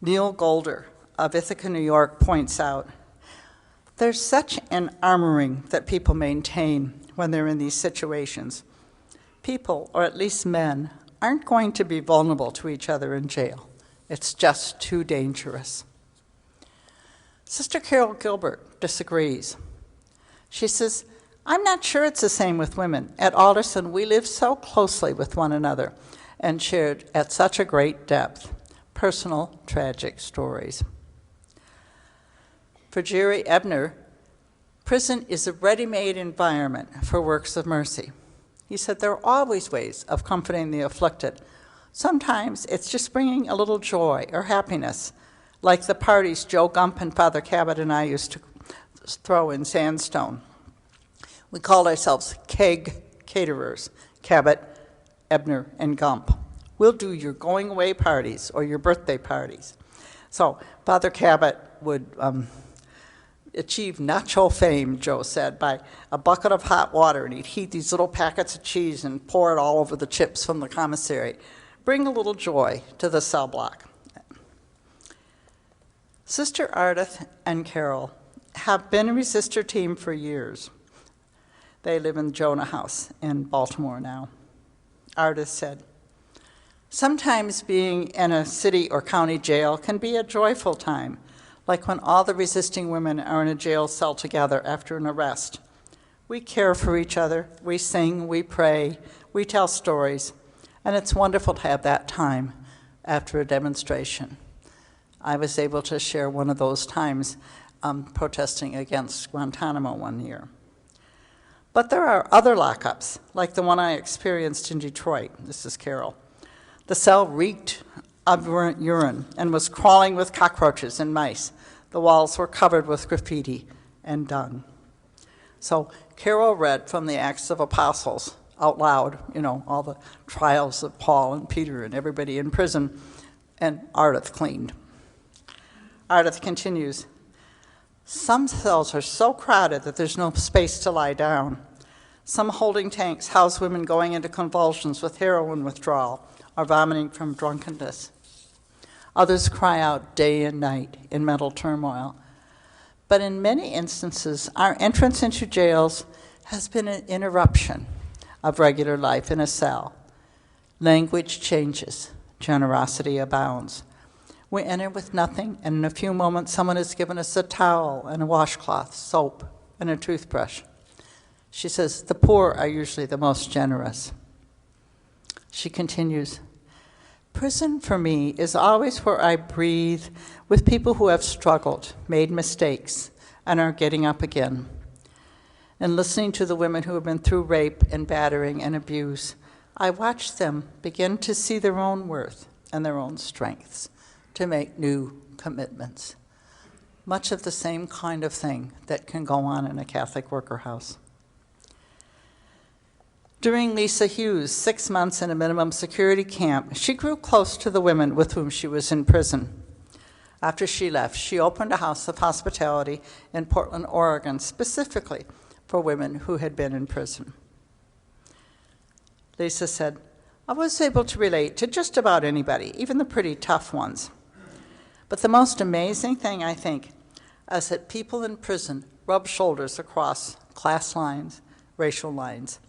Neil Golder of Ithaca, New York, points out, there's such an armoring that people maintain when they're in these situations. People, or at least men, aren't going to be vulnerable to each other in jail. It's just too dangerous. Sister Carol Gilbert disagrees. She says, I'm not sure it's the same with women. At Alderson, we live so closely with one another and shared at such a great depth personal, tragic stories. For Jerry Ebner, prison is a ready-made environment for works of mercy. He said there are always ways of comforting the afflicted. Sometimes it's just bringing a little joy or happiness, like the parties Joe Gump and Father Cabot and I used to throw in Sandstone. We called ourselves keg caterers, Cabot, Ebner, and Gump. We'll do your going away parties or your birthday parties. So Father Cabot would achieve nacho fame, Joe said, by a bucket of hot water, and he'd heat these little packets of cheese and pour it all over the chips from the commissary. Bring a little joy to the cell block. Sister Ardith and Carol have been a resistor team for years. They live in Jonah House in Baltimore now. Ardith said, sometimes being in a city or county jail can be a joyful time, like when all the resisting women are in a jail cell together after an arrest. We care for each other, we sing, we pray, we tell stories, and it's wonderful to have that time after a demonstration. I was able to share one of those times protesting against Guantanamo one year. But there are other lockups, like the one I experienced in Detroit. This is Carol. The cell reeked of urine and was crawling with cockroaches and mice. The walls were covered with graffiti and dung. So Carol read from the Acts of Apostles out loud, all the trials of Paul and Peter and everybody in prison, and Ardith cleaned. Ardith continues, some cells are so crowded that there's no space to lie down. Some holding tanks house women going into convulsions with heroin withdrawal or vomiting from drunkenness. Others cry out day and night in mental turmoil. But in many instances, our entrance into jails has been an interruption of regular life in a cell. Language changes, generosity abounds. We enter with nothing, and in a few moments, someone has given us a towel and a washcloth, soap, and a toothbrush. She says, the poor are usually the most generous. She continues, "Prison for me is always where I breathe with people who have struggled, made mistakes, and are getting up again. And listening to the women who have been through rape and battering and abuse, I watch them begin to see their own worth and their own strengths to make new commitments." Much of the same kind of thing that can go on in a Catholic worker house. During Lisa Hughes' 6 months in a minimum security camp, she grew close to the women with whom she was in prison. After she left, she opened a house of hospitality in Portland, Oregon, specifically for women who had been in prison. Lisa said, "I was able to relate to just about anybody, even the pretty tough ones. But the most amazing thing, I think, is that people in prison rub shoulders across class lines, racial lines.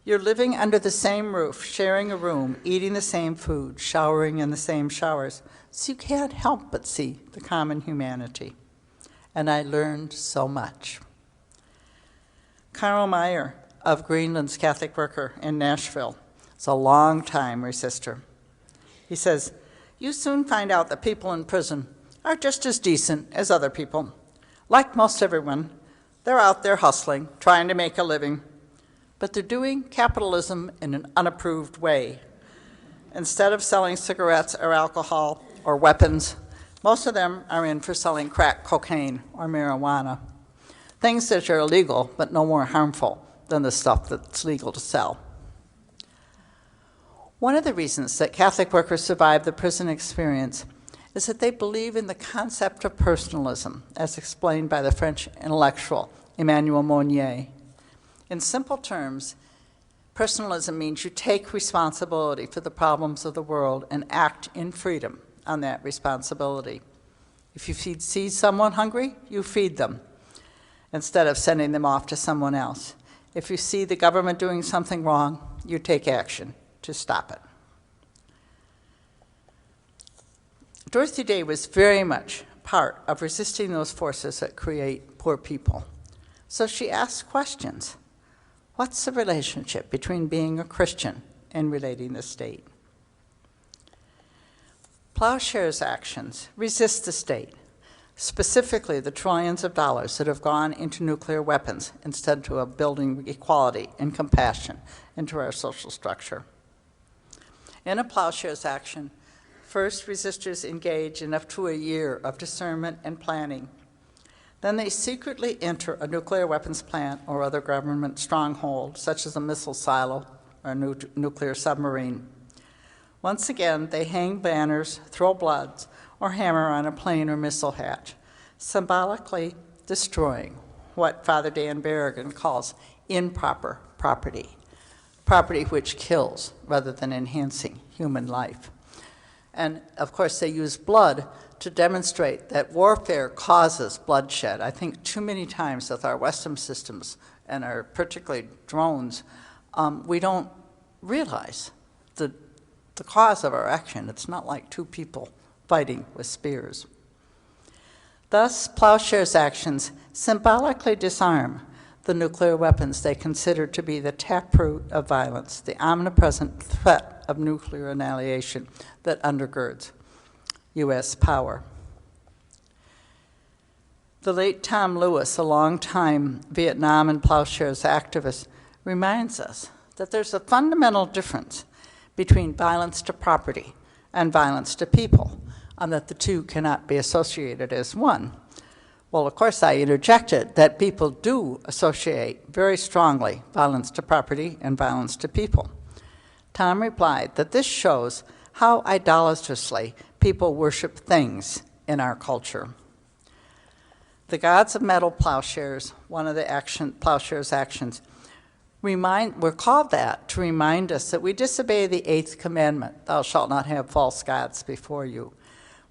You're living under the same roof, sharing a room, eating the same food, showering in the same showers, so you can't help but see the common humanity. And I learned so much." Carl Meyer of Greenland's Catholic Worker in Nashville is a long-time resistor. He says, "You soon find out that people in prison are just as decent as other people. Like most everyone, they're out there hustling, trying to make a living, but they're doing capitalism in an unapproved way. Instead of selling cigarettes or alcohol or weapons, most of them are in for selling crack cocaine or marijuana, things that are illegal but no more harmful than the stuff that's legal to sell." One of the reasons that Catholic workers survive the prison experience is that they believe in the concept of personalism, as explained by the French intellectual Emmanuel Mounier. In simple terms, personalism means you take responsibility for the problems of the world and act in freedom on that responsibility. If you see someone hungry, you feed them instead of sending them off to someone else. If you see the government doing something wrong, you take action to stop it. Dorothy Day was very much part of resisting those forces that create poor people. So she asked questions. What's the relationship between being a Christian and relating the state? Plowshares' actions resist the state, specifically the trillions of dollars that have gone into nuclear weapons instead of building equality and compassion into our social structure. In a Plowshares action, first resistors engage in up to a year of discernment and planning. Then they secretly enter a nuclear weapons plant or other government stronghold, such as a missile silo or a nuclear submarine. Once again, they hang banners, throw bloods, or hammer on a plane or missile hatch, symbolically destroying what Father Dan Berrigan calls improper property, property which kills rather than enhancing human life. And of course, they use blood to demonstrate that warfare causes bloodshed. I think too many times with our Western systems and our particularly drones, we don't realize the cause of our action. It's not like two people fighting with spears. Thus, Plowshares' actions symbolically disarm the nuclear weapons they consider to be the taproot of violence, the omnipresent threat of nuclear annihilation that undergirds U.S. power. The late Tom Lewis, a longtime Vietnam and Plowshares activist, reminds us that there's a fundamental difference between violence to property and violence to people, and that the two cannot be associated as one. Well, of course, I interjected that people do associate very strongly violence to property and violence to people. Tom replied that this shows how idolatrously people worship things in our culture. The gods of metal plowshares, one of the Plowshares' actions, we're called that to remind us that we disobey the 8th commandment, thou shalt not have false gods before you,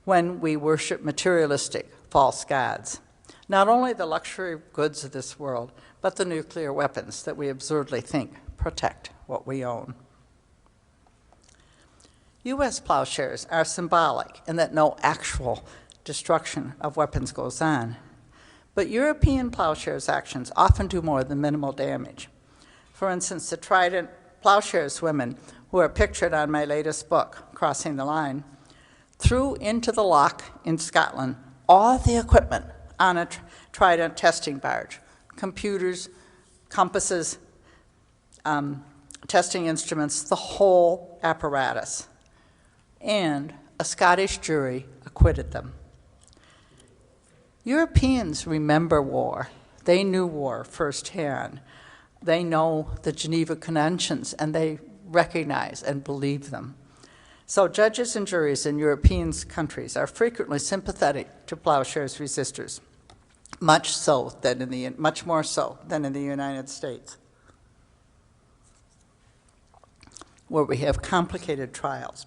when we worship materialistic false gods. Not only the luxury goods of this world, but the nuclear weapons that we absurdly think protect what we own. U.S. plowshares are symbolic in that no actual destruction of weapons goes on. But European plowshares actions often do more than minimal damage. For instance, the Trident plowshares women who are pictured on my latest book, Crossing the Line, threw into the loch in Scotland all the equipment on a Trident testing barge, computers, compasses, testing instruments, the whole apparatus. And a Scottish jury acquitted them. Europeans remember war. They knew war firsthand. They know the Geneva Conventions, and they recognize and believe them. So judges and juries in European countries are frequently sympathetic to plowshares resistors, much more so than in the United States, where we have complicated trials,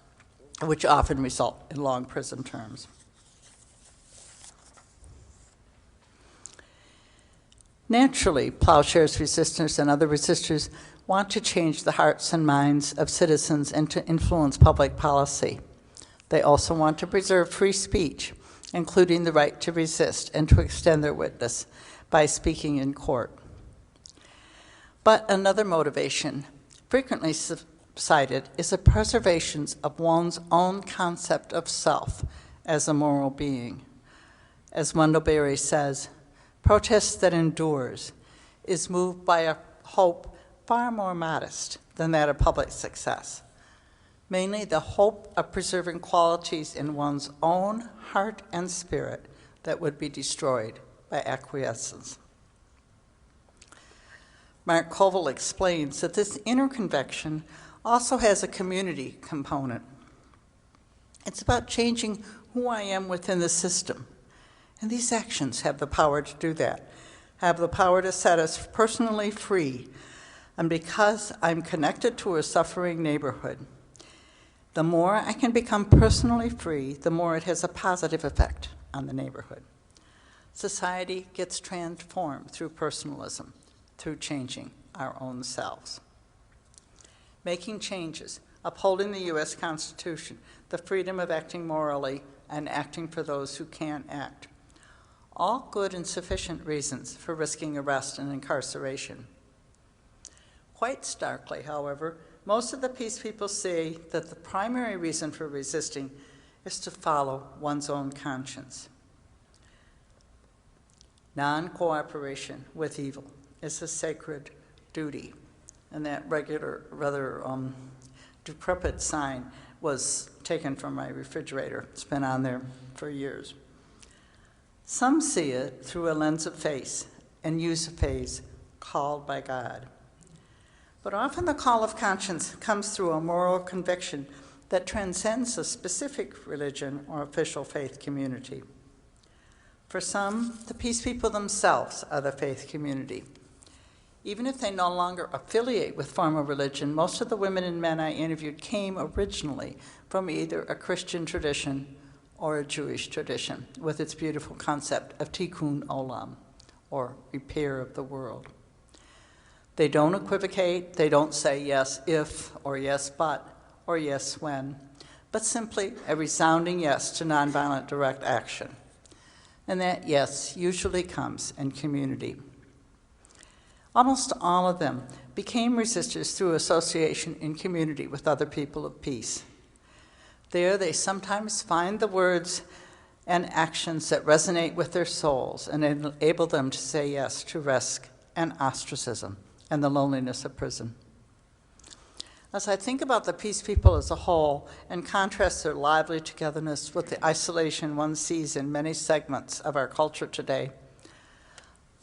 which often result in long prison terms. Naturally, plowshares resistors and other resistors want to change the hearts and minds of citizens and to influence public policy. They also want to preserve free speech, including the right to resist and to extend their witness by speaking in court. But another motivation, frequently cited, is the preservation of one's own concept of self as a moral being. As Wendell Berry says, protest that endures is moved by a hope far more modest than that of public success, mainly the hope of preserving qualities in one's own heart and spirit that would be destroyed by acquiescence. Mark Koval explains that this inner conviction also has a community component. It's about changing who I am within the system. And these actions have the power to do that, have the power to set us personally free. And because I'm connected to a suffering neighborhood, the more I can become personally free, the more it has a positive effect on the neighborhood. Society gets transformed through personalism, through changing our own selves. Making changes, upholding the U.S. Constitution, the freedom of acting morally, and acting for those who can't act. All good and sufficient reasons for risking arrest and incarceration. Quite starkly, however, most of the peace people say that the primary reason for resisting is to follow one's own conscience. Non-cooperation with evil is a sacred duty, and that rather decrepit sign was taken from my refrigerator. It's been on there for years. Some see it through a lens of faith and use a phase called by God. But often the call of conscience comes through a moral conviction that transcends a specific religion or official faith community. For some, the peace people themselves are the faith community. Even if they no longer affiliate with formal religion, most of the women and men I interviewed came originally from either a Christian tradition or a Jewish tradition, with its beautiful concept of tikkun olam, or repair of the world. They don't equivocate, they don't say yes if, or yes but, or yes when, but simply a resounding yes to nonviolent direct action. And that yes usually comes in community. Almost all of them became resistors through association in community with other people of peace. There they sometimes find the words and actions that resonate with their souls and enable them to say yes to risk and ostracism and the loneliness of prison. As I think about the peace people as a whole and contrast their lively togetherness with the isolation one sees in many segments of our culture today,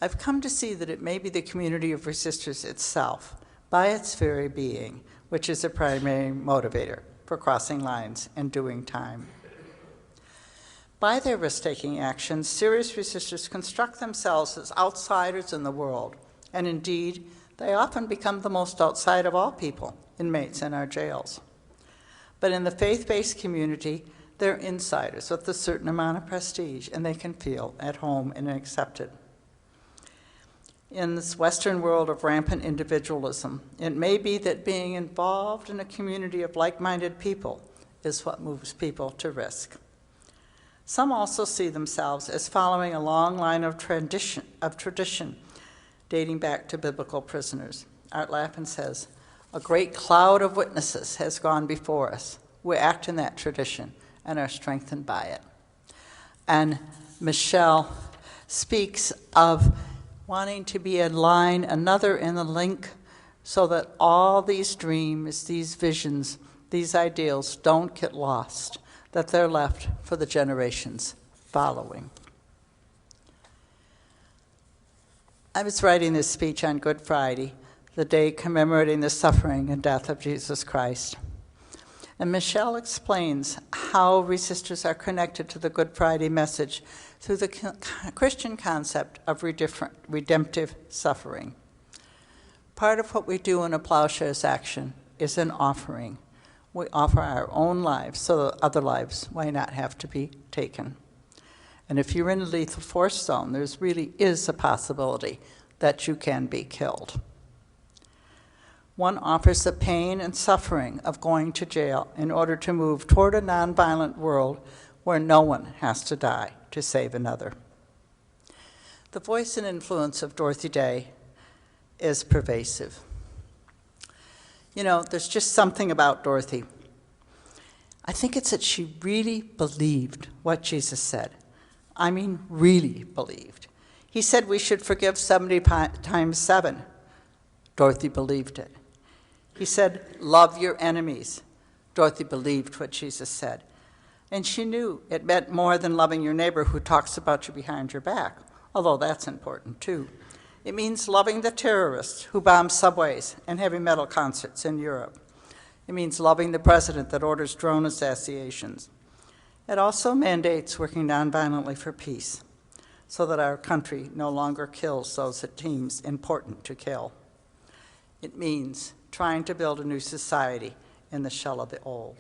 I've come to see that it may be the community of resistors itself, by its very being, which is a primary motivator for crossing lines and doing time. By their risk-taking actions, serious resistors construct themselves as outsiders in the world, and indeed, they often become the most outside of all people, inmates in our jails. But in the faith-based community, they're insiders with a certain amount of prestige, and they can feel at home and accepted. In this Western world of rampant individualism, it may be that being involved in a community of like-minded people is what moves people to risk. Some also see themselves as following a long line of tradition dating back to biblical prisoners. Art Lappin says, A great cloud of witnesses has gone before us. We act in that tradition and are strengthened by it. And Michelle speaks of wanting to be a line, another in the link, so that all these dreams, these visions, these ideals don't get lost, that they're left for the generations following. I was writing this speech on Good Friday, the day commemorating the suffering and death of Jesus Christ. And Michelle explains how resistors are connected to the Good Friday message through the Christian concept of redemptive suffering. Part of what we do in a Plowshares Action is an offering. We offer our own lives so that other lives might not have to be taken. And if you're in a lethal force zone, there really is a possibility that you can be killed. One offers the pain and suffering of going to jail in order to move toward a nonviolent world where no one has to die to save another. The voice and influence of Dorothy Day is pervasive. You know, there's just something about Dorothy. I think it's that she really believed what Jesus said. I mean, really believed. He said we should forgive 70 times 7. Dorothy believed it. He said, love your enemies. Dorothy believed what Jesus said. And she knew it meant more than loving your neighbor who talks about you behind your back, although that's important too. It means loving the terrorists who bomb subways and heavy metal concerts in Europe. It means loving the president that orders drone assassinations. It also mandates working nonviolently for peace so that our country no longer kills those it deems important to kill. It means trying to build a new society in the shell of the old,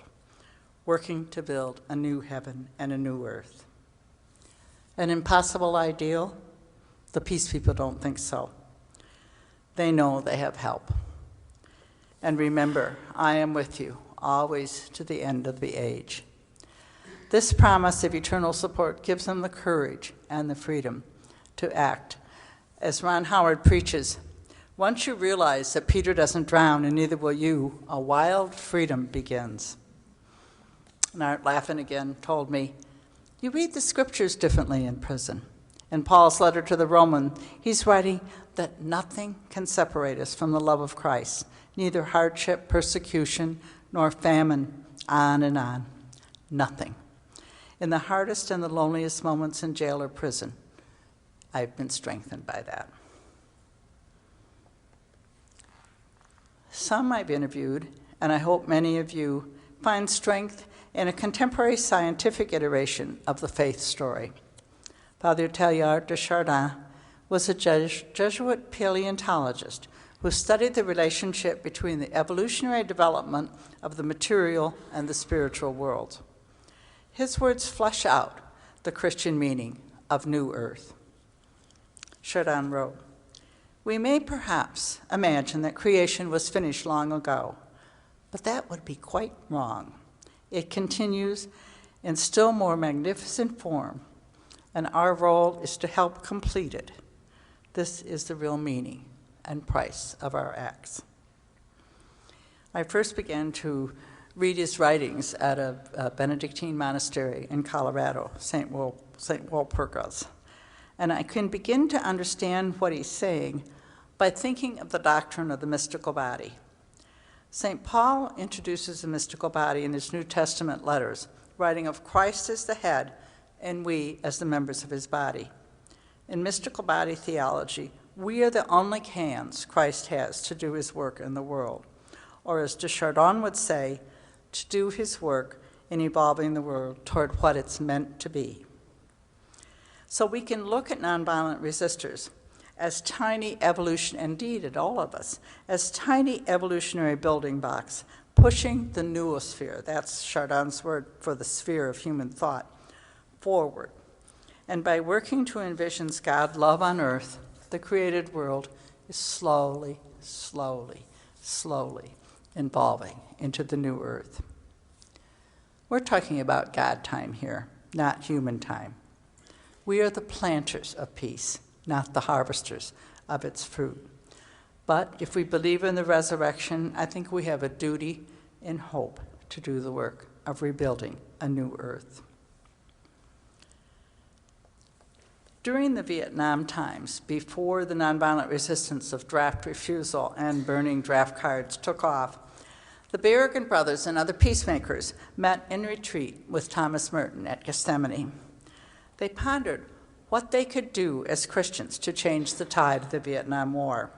working to build a new heaven and a new earth. An impossible ideal? The peace people don't think so. They know they have help. And remember, I am with you, always to the end of the age. This promise of eternal support gives them the courage and the freedom to act. As Ron Howard preaches, once you realize that Peter doesn't drown and neither will you, a wild freedom begins. And Art, laughing again, told me, you read the scriptures differently in prison. In Paul's letter to the Romans, he's writing that nothing can separate us from the love of Christ, neither hardship, persecution, nor famine, on and on. Nothing. In the hardest and the loneliest moments in jail or prison, I've been strengthened by that. Some I've interviewed, and I hope many of you, find strength in a contemporary scientific iteration of the faith story. Father Teilhard de Chardin was a Jesuit paleontologist who studied the relationship between the evolutionary development of the material and the spiritual world. His words flesh out the Christian meaning of New Earth. Chardin wrote, "We may perhaps imagine that creation was finished long ago, but that would be quite wrong. It continues in still more magnificent form, and our role is to help complete it. This is the real meaning and price of our acts." I first began to read his writings at a Benedictine monastery in Colorado, St. Walpurgis, and I can begin to understand what he's saying by thinking of the doctrine of the mystical body. St. Paul introduces the mystical body in his New Testament letters, writing of Christ as the head and we as the members of his body. In mystical body theology, we are the only hands Christ has to do his work in the world, or as de Chardin would say, to do his work in evolving the world toward what it's meant to be. So we can look at nonviolent resistors as tiny evolution, indeed at all of us, as tiny evolutionary building blocks pushing the noosphere, that's Chardin's word for the sphere of human thought, forward. And by working to envision God's love on earth, the created world is slowly, slowly, slowly evolving into the new earth. We're talking about God time here, not human time. We are the planters of peace, not the harvesters of its fruit. But if we believe in the resurrection, I think we have a duty and hope to do the work of rebuilding a new earth. During the Vietnam times, before the nonviolent resistance of draft refusal and burning draft cards took off, the Berrigan brothers and other peacemakers met in retreat with Thomas Merton at Gethsemane. They pondered what they could do as Christians to change the tide of the Vietnam War.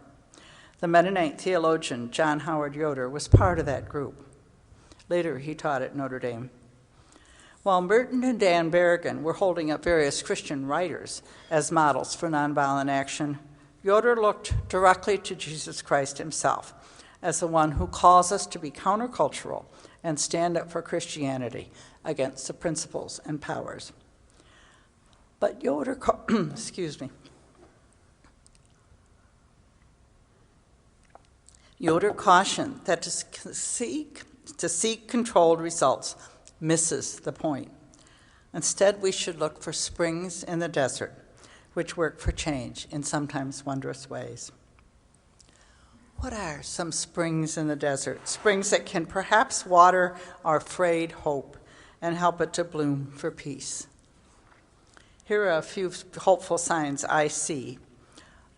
The Mennonite theologian John Howard Yoder was part of that group. Later, he taught at Notre Dame. While Merton and Dan Berrigan were holding up various Christian writers as models for nonviolent action, Yoder looked directly to Jesus Christ himself as the one who calls us to be countercultural and stand up for Christianity against the principles and powers. But Yoder, Yoder cautioned that to seek controlled results misses the point. Instead, we should look for springs in the desert, which work for change in sometimes wondrous ways. What are some springs in the desert? Springs that can perhaps water our frayed hope and help it to bloom for peace. Here are a few hopeful signs I see.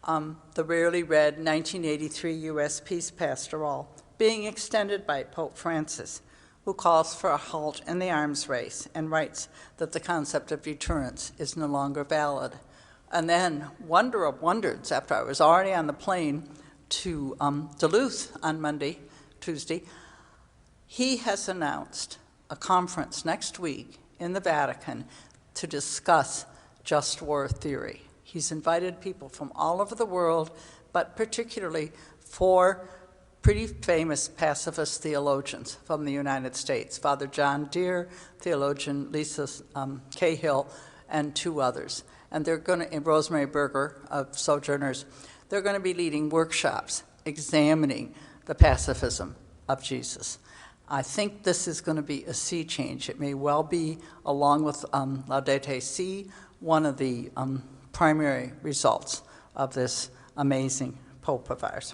The rarely read 1983 U.S. Peace Pastoral being extended by Pope Francis, who calls for a halt in the arms race and writes that the concept of deterrence is no longer valid. And then, wonder of wonders, after I was already on the plane to Duluth on Tuesday, he has announced a conference next week in the Vatican to discuss just war theory. He's invited people from all over the world, but particularly 4 pretty famous pacifist theologians from the United States, Father John Deere, theologian Lisa Cahill, and 2 others. And they're going to, Rosemary Berger of Sojourners, they're going to be leading workshops examining the pacifism of Jesus. I think this is going to be a sea change. It may well be, along with Laudate Si, one of the primary results of this amazing Pope of ours.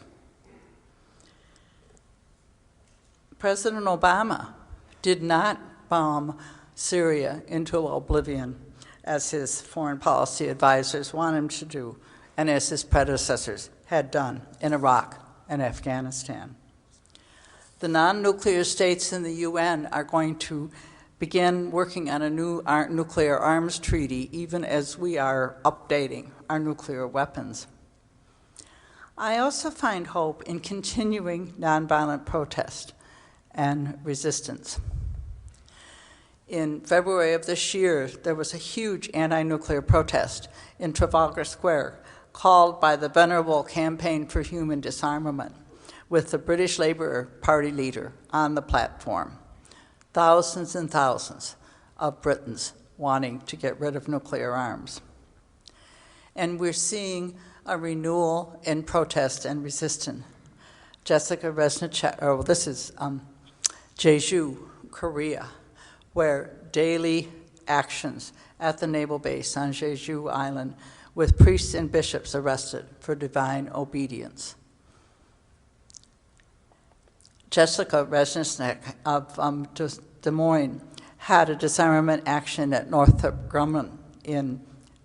President Obama did not bomb Syria into oblivion, as his foreign policy advisors want him to do, and as his predecessors had done in Iraq and Afghanistan. The non-nuclear states in the UN are going to begin working on a new nuclear arms treaty, even as we are updating our nuclear weapons. I also find hope in continuing nonviolent protest and resistance. In February of this year, there was a huge anti-nuclear protest in Trafalgar Square called by the Venerable Campaign for Human Disarmament, with the British Labour Party leader on the platform. Thousands and thousands of Britons wanting to get rid of nuclear arms. And we're seeing a renewal in protest and resistance. Jessica Resnick, this is Jeju, Korea, where daily actions at the naval base on Jeju Island with priests and bishops arrested for divine obedience. Jessica Resnick of Des Moines had a disarmament action at Northrop Grumman in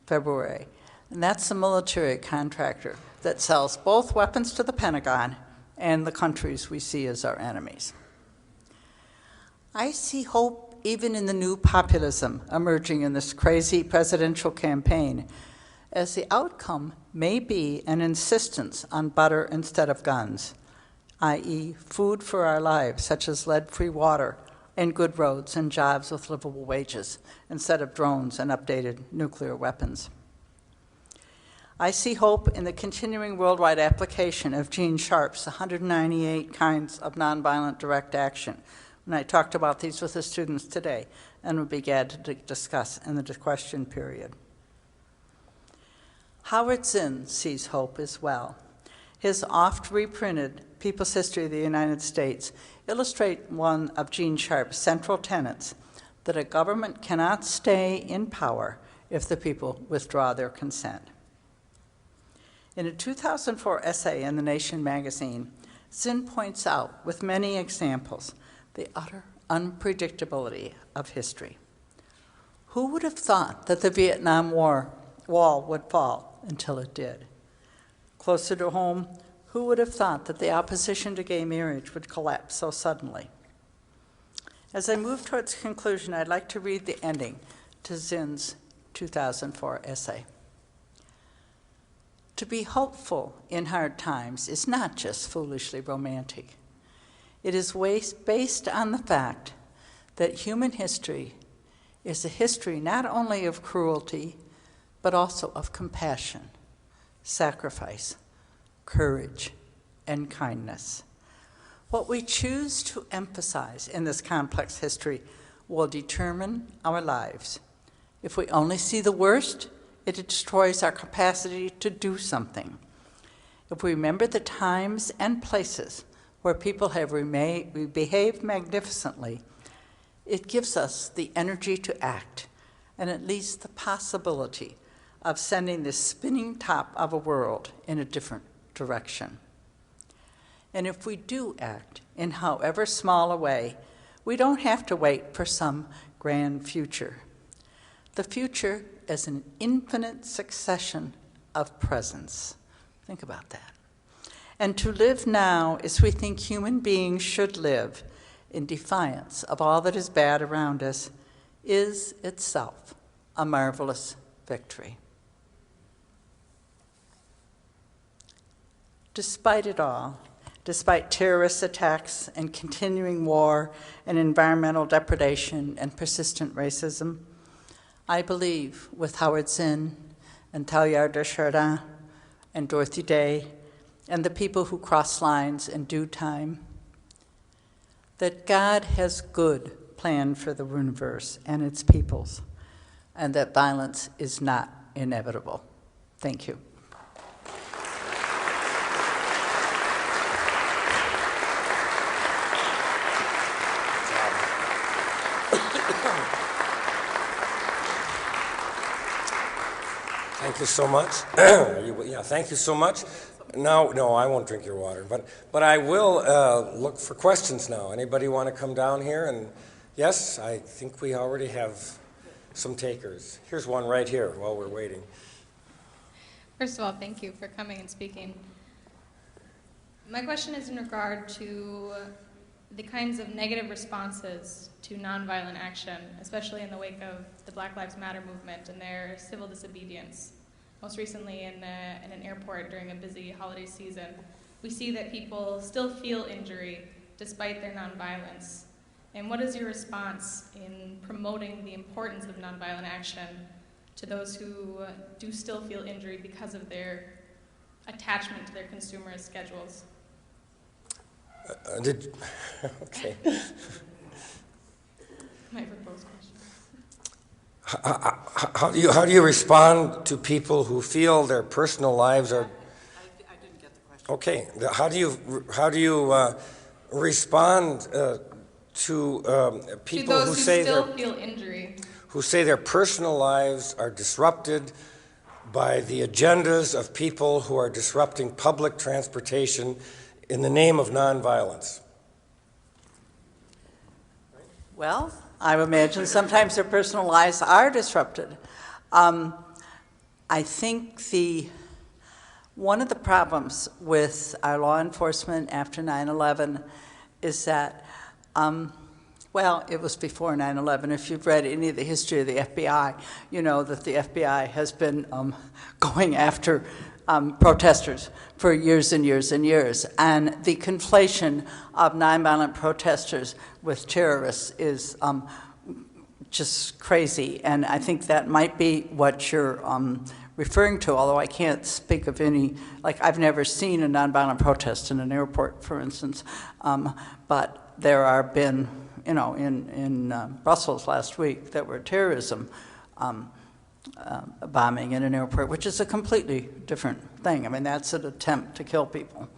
February. And that's a military contractor that sells both weapons to the Pentagon and the countries we see as our enemies. I see hope even in the new populism emerging in this crazy presidential campaign, as the outcome may be an insistence on butter instead of guns, i.e. food for our lives, such as lead-free water and good roads and jobs with livable wages, instead of drones and updated nuclear weapons. I see hope in the continuing worldwide application of Gene Sharp's 198 kinds of nonviolent direct action. And I talked about these with the students today and would be glad to discuss in the question period. Howard Zinn sees hope as well. His oft reprinted People's History of the United States illustrate one of Gene Sharp's central tenets, that a government cannot stay in power if the people withdraw their consent. In a 2004 essay in The Nation magazine, Zinn points out, with many examples, the utter unpredictability of history. Who would have thought that the Vietnam Wall would fall until it did? Closer to home, who would have thought that the opposition to gay marriage would collapse so suddenly? As I move towards conclusion, I'd like to read the ending to Zinn's 2004 essay. To be hopeful in hard times is not just foolishly romantic. It is based on the fact that human history is a history not only of cruelty, but also of compassion, sacrifice, courage, and kindness. What we choose to emphasize in this complex history will determine our lives. If we only see the worst, it destroys our capacity to do something. If we remember the times and places where people have behaved magnificently, it gives us the energy to act, and at least the possibility of sending this spinning top of a world in a different direction. And if we do act in however small a way, we don't have to wait for some grand future. The future is an infinite succession of presents. Think about that. And to live now as we think human beings should live, in defiance of all that is bad around us, is itself a marvelous victory. Despite it all, despite terrorist attacks and continuing war and environmental depredation and persistent racism, I believe with Howard Zinn and Teilhard de Chardin and Dorothy Day and the people who cross lines in due time, that God has good planned for the universe and its peoples, and that violence is not inevitable. Thank you. Thank you so much. Yeah, thank you so much. No, I won't drink your water, but I will look for questions now. Anybody want to come down here? And yes, I think we already have some takers. Here's one right here while we're waiting. First of all, thank you for coming and speaking. My question is in regard to the kinds of negative responses to nonviolent action, especially in the wake of the Black Lives Matter movement and their civil disobedience. Most recently in an airport during a busy holiday season, we see that people still feel injury despite their nonviolence. And what is your response in promoting the importance of nonviolent action to those who do still feel injury because of their attachment to their consumerist schedules? Okay. My proposed question. How do you respond to people who feel their personal lives are? I didn't get the question. Okay. How do you respond to people to those who say still feel injury, who say their personal lives are disrupted by the agendas of people who are disrupting public transportation in the name of nonviolence? Well, I imagine sometimes their personal lives are disrupted. I think one of the problems with our law enforcement after 9/11 is that, well, it was before 9/11. If you've read any of the history of the FBI, you know that the FBI has been going after protesters for years and years and years. And the conflation of nonviolent protesters with terrorists is just crazy. And I think that might be what you're referring to, although I can't speak of any, like I've never seen a nonviolent protest in an airport, for instance. But there have been, in Brussels last week, that were terrorism bombing in an airport, which is a completely different thing. I mean, that's an attempt to kill people.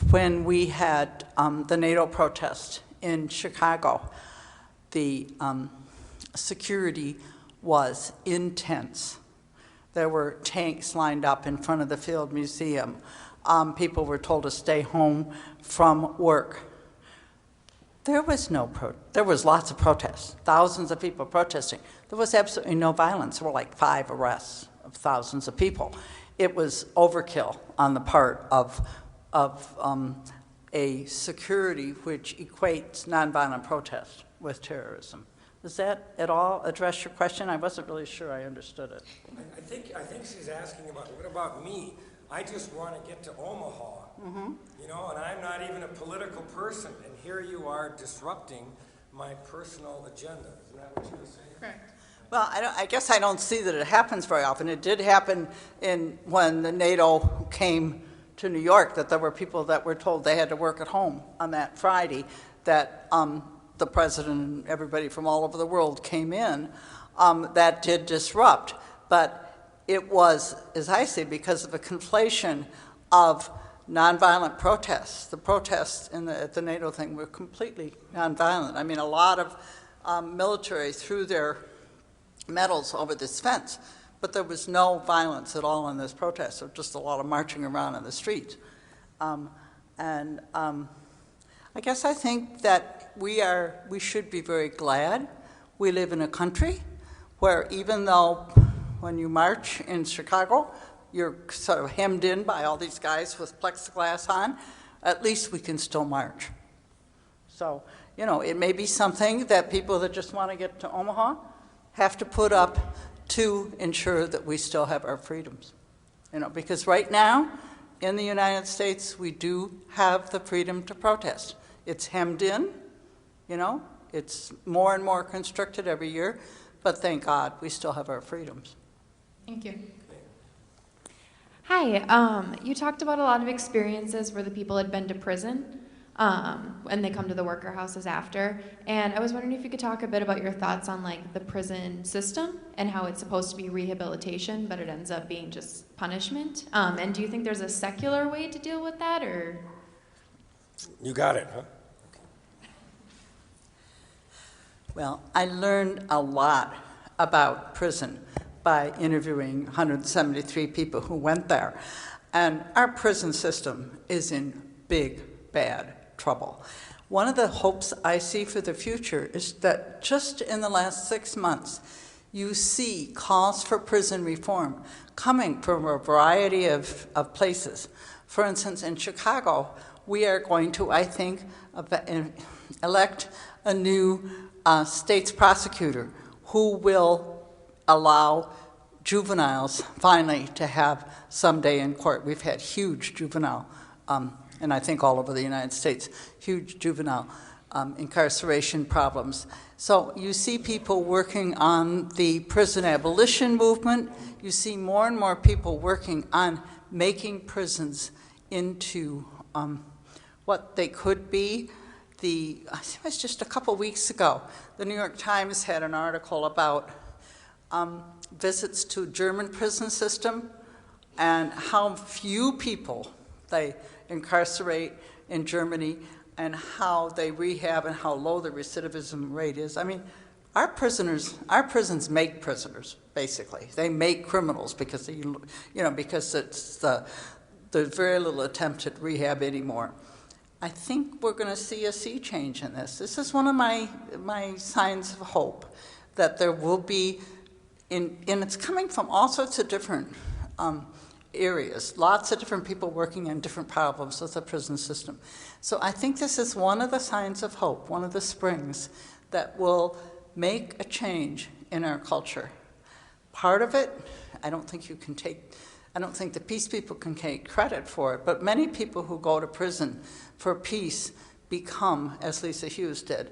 When we had the NATO protest in Chicago, the security was intense. There were tanks lined up in front of the Field Museum. People were told to stay home from work. There was lots of protests, thousands of people protesting. There was absolutely no violence. There were like 5 arrests of thousands of people. It was overkill on the part of a security which equates nonviolent protest with terrorism. Does that at all address your question? I wasn't really sure I understood it. I think she's asking about, what about me? I just want to get to Omaha, you know, and I'm not even a political person, and here you are disrupting my personal agenda. Isn't that what you were saying? Correct. Well, I guess I don't see that it happens very often. It did happen when the NATO came to New York, that there were people that were told they had to work at home on that Friday, that the president and everybody from all over the world came in. That did disrupt, but it was, as I say, because of a conflation of nonviolent protests. The protests at the NATO thing were completely nonviolent. I mean, a lot of military threw their medals over this fence, but there was no violence at all in this protest. There was just a lot of marching around in the streets. I guess I think that we should be very glad we live in a country where, even though when you march in Chicago, you're sort of hemmed in by all these guys with plexiglass on, at least we can still march. So, you know, it may be something that people that just want to get to Omaha have to put up to ensure that we still have our freedoms. You know, because right now, in the United States, we do have the freedom to protest. It's hemmed in, you know, it's more and more constricted every year, but thank God we still have our freedoms. Thank you. Hi, you talked about a lot of experiences where the people had been to prison and they come to the worker houses after. And I was wondering if you could talk a bit about your thoughts on like the prison system and how it's supposed to be rehabilitation, but it ends up being just punishment. And do you think there's a secular way to deal with that, or? You got it, huh? Well, I learned a lot about prison by interviewing 173 people who went there. And our prison system is in big, bad trouble. One of the hopes I see for the future is that just in the last 6 months, you see calls for prison reform coming from a variety of places. For instance, in Chicago, we are going to, I think, elect a new state's prosecutor who will allow juveniles finally to have some day in court. We've had huge juvenile, and I think all over the United States, huge juvenile incarceration problems. So you see people working on the prison abolition movement. You see more and more people working on making prisons into what they could be. I think it was just a couple weeks ago, the New York Times had an article about visits to German prison system and how few people they incarcerate in Germany and how they rehab and how low the recidivism rate is. I mean, our prisons make prisoners, basically. They make criminals because because there's very little attempt at rehab anymore. I think we're going to see a sea change in this. This is one of my signs of hope, that there will be, and it's coming from all sorts of different areas, lots of different people working on different problems with the prison system. So I think this is one of the signs of hope, one of the springs that will make a change in our culture. Part of it, I don't think the peace people can take credit for it, but many people who go to prison for peace become, as Lisa Hughes did,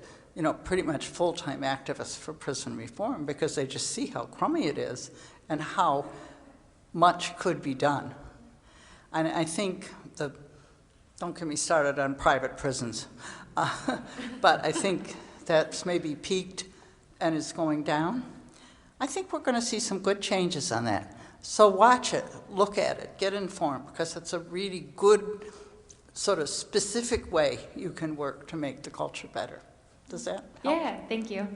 pretty much full-time activists for prison reform because they just see how crummy it is and how much could be done. And I think don't get me started on private prisons, but I think that's maybe peaked and is going down. I think we're going to see some good changes on that. So watch it, look at it, get informed, because it's a really good sort of specific way you can work to make the culture better. Does that help? Yeah, thank you.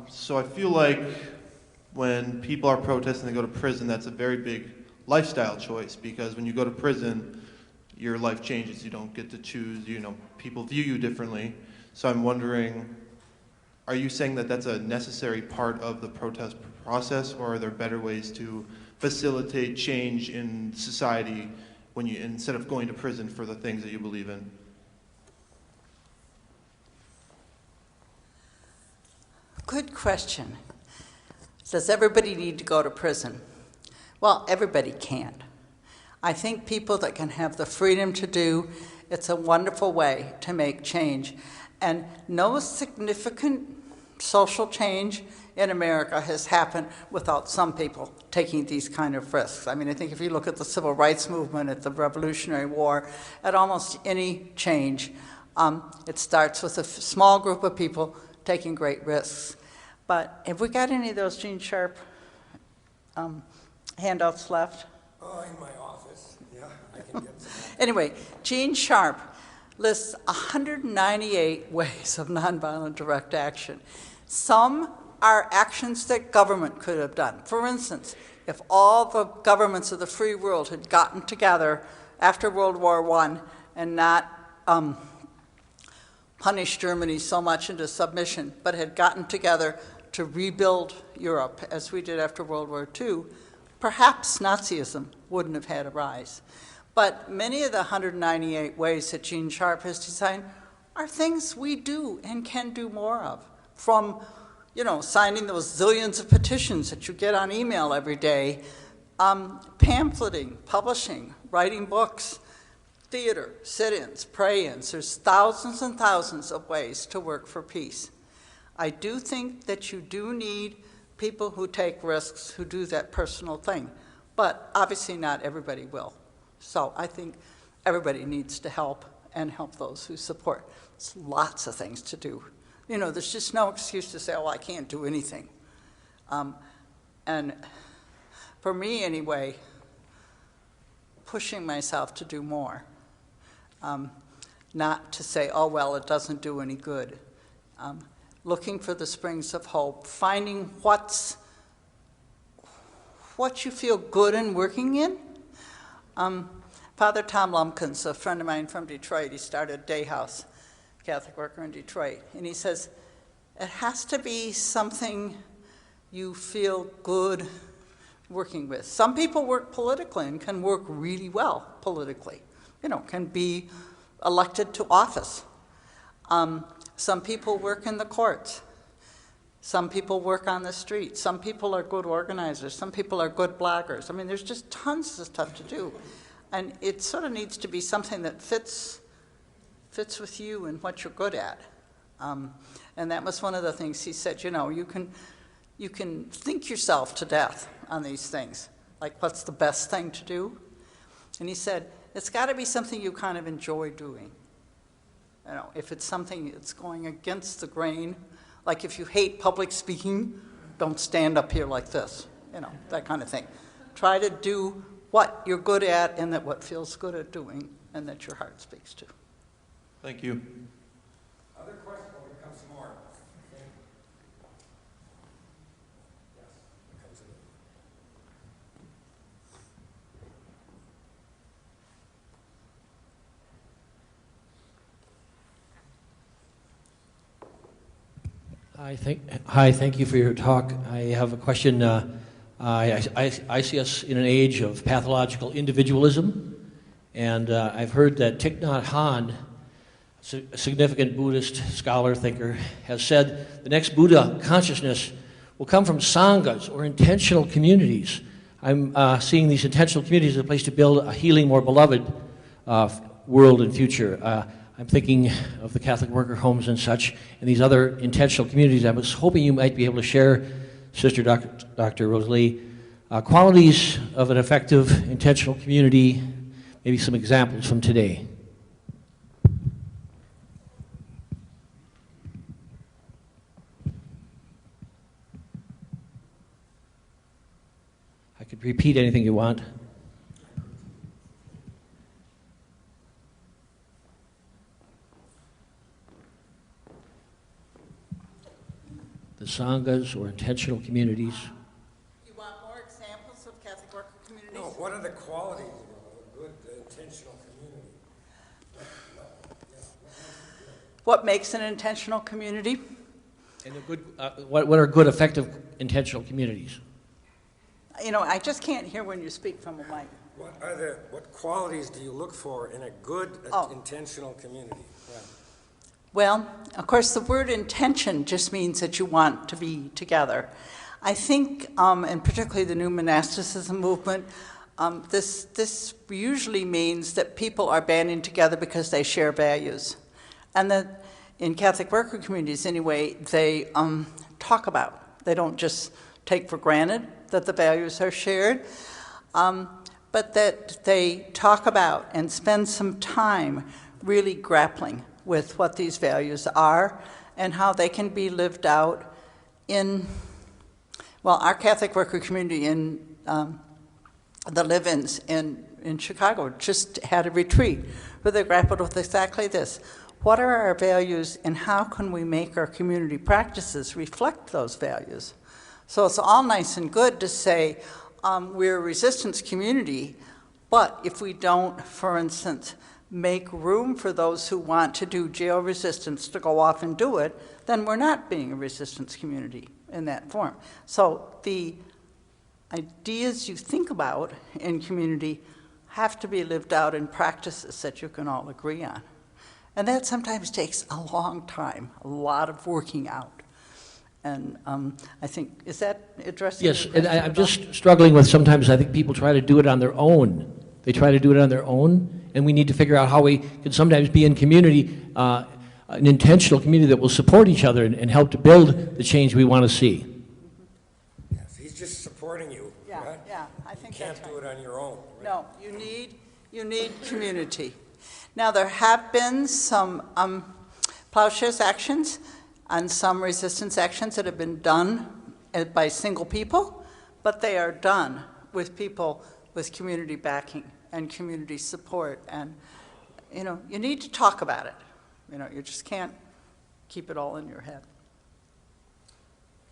So I feel like when people are protesting, they go to prison, that's a very big lifestyle choice, because when you go to prison, your life changes. You don't get to choose, you know, people view you differently. So I'm wondering, are you saying that that's a necessary part of the protest process, or are there better ways to facilitate change in society when you, instead of going to prison for the things that you believe in? Good question. Does everybody need to go to prison? Well, everybody can't. I think people that can have the freedom to do, it's a wonderful way to make change. And no significant social change in America has happened without some people taking these kind of risks. I mean, I think if you look at the civil rights movement, at the Revolutionary War, at almost any change, it starts with a small group of people taking great risks. But have we got any of those Gene Sharp handouts left? Oh, in my office. Yeah, I can get some. Anyway, Gene Sharp lists 198 ways of nonviolent direct action. Some are actions that government could have done. For instance, if all the governments of the free world had gotten together after World War I and not punished Germany so much into submission, but had gotten together to rebuild Europe as we did after World War II, perhaps Nazism wouldn't have had a rise. But many of the 198 ways that Gene Sharp has designed are things we do and can do more of. From, you know, signing those zillions of petitions that you get on email every day, pamphleting, publishing, writing books, theater, sit-ins, pray-ins. There's thousands and thousands of ways to work for peace. I do think that you do need people who take risks, who do that personal thing. But obviously not everybody will. So I think everybody needs to help and help those who support. There's lots of things to do. You know, there's just no excuse to say, oh, I can't do anything. And for me anyway, pushing myself to do more. Not to say, oh, well, it doesn't do any good. Looking for the springs of hope, finding what you feel good in working in. Father Tom Lumpkins, a friend of mine from Detroit, he started Day House, Catholic worker in Detroit, and he says, it has to be something you feel good working with. Some people work politically and can work really well politically, you know, can be elected to office. Some people work in the courts. Some people work on the street. Some people are good organizers. Some people are good bloggers. I mean, there's just tons of stuff to do. And it sort of needs to be something that fits with you and what you're good at. And that was one of the things he said, you know, you can think yourself to death on these things, like what's the best thing to do? And he said, it's got to be something you kind of enjoy doing. You know, if it's something that's going against the grain, like if you hate public speaking, don't stand up here like this, you know, that kind of thing. Try to do what you're good at and that what feels good at doing and that your heart speaks to. Thank you. Other questions? Oh, here comes some more. Okay. Yes, here comes it. Hi, thank you for your talk. I have a question. I see us in an age of pathological individualism, and I've heard that Thich Nhat Hanh, a significant Buddhist scholar, thinker, has said the next Buddha consciousness will come from sanghas, or intentional communities. I'm seeing these intentional communities as a place to build a healing, more beloved world and future. I'm thinking of the Catholic worker homes and such, and these other intentional communities. I was hoping you might be able to share, Sister Dr. Rosalie, qualities of an effective intentional community, maybe some examples from today. I could repeat anything you want. the Sanghas or intentional communities? You want more examples of Catholic worker communities? No, what are the qualities of a good intentional community? What makes an intentional community? And a good, what are good, effective, intentional communities? You know, I just can't hear when you speak from a mic. What qualities do you look for in a good intentional community? Yeah. Well, of course, the word intention just means that you want to be together. I think, and particularly the new monasticism movement, this usually means that people are banding together because they share values. And that in Catholic worker communities, anyway, they talk about. They don't just take for granted that the values are shared, but that they talk about and spend some time really grappling with what these values are and how they can be lived out in, well, our Catholic worker community in the live-ins in Chicago just had a retreat where they grappled with exactly this. What are our values and how can we make our community practices reflect those values? So it's all nice and good to say we're a resistance community, but if we don't, for instance, make room for those who want to do jail resistance to go off and do it, then we're not being a resistance community in that form. So the ideas you think about in community have to be lived out in practices that you can all agree on. And that sometimes takes a long time, a lot of working out. And I think, is that addressing Yes, your and question I'm at all? just struggling with sometimes I think people try to do it on their own. They try to do it on their own, and we need to figure out how we can sometimes be in community, an intentional community that will support each other and help to build the change we want to see. Yes, he's just supporting you, Yeah, right? yeah, I think You can't that's do right. it on your own. Right? No, you need community. Now, there have been some plowshares actions and some resistance actions that have been done by single people, but they are done with people with community backing and community support. And, you know, you need to talk about it. You know, you just can't keep it all in your head.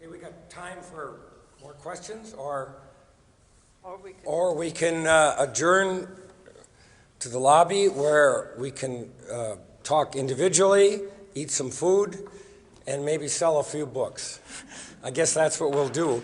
Okay, we got time for more questions, or we could, we can adjourn to the lobby where we can talk individually, eat some food, and maybe sell a few books. I guess that's what we'll do.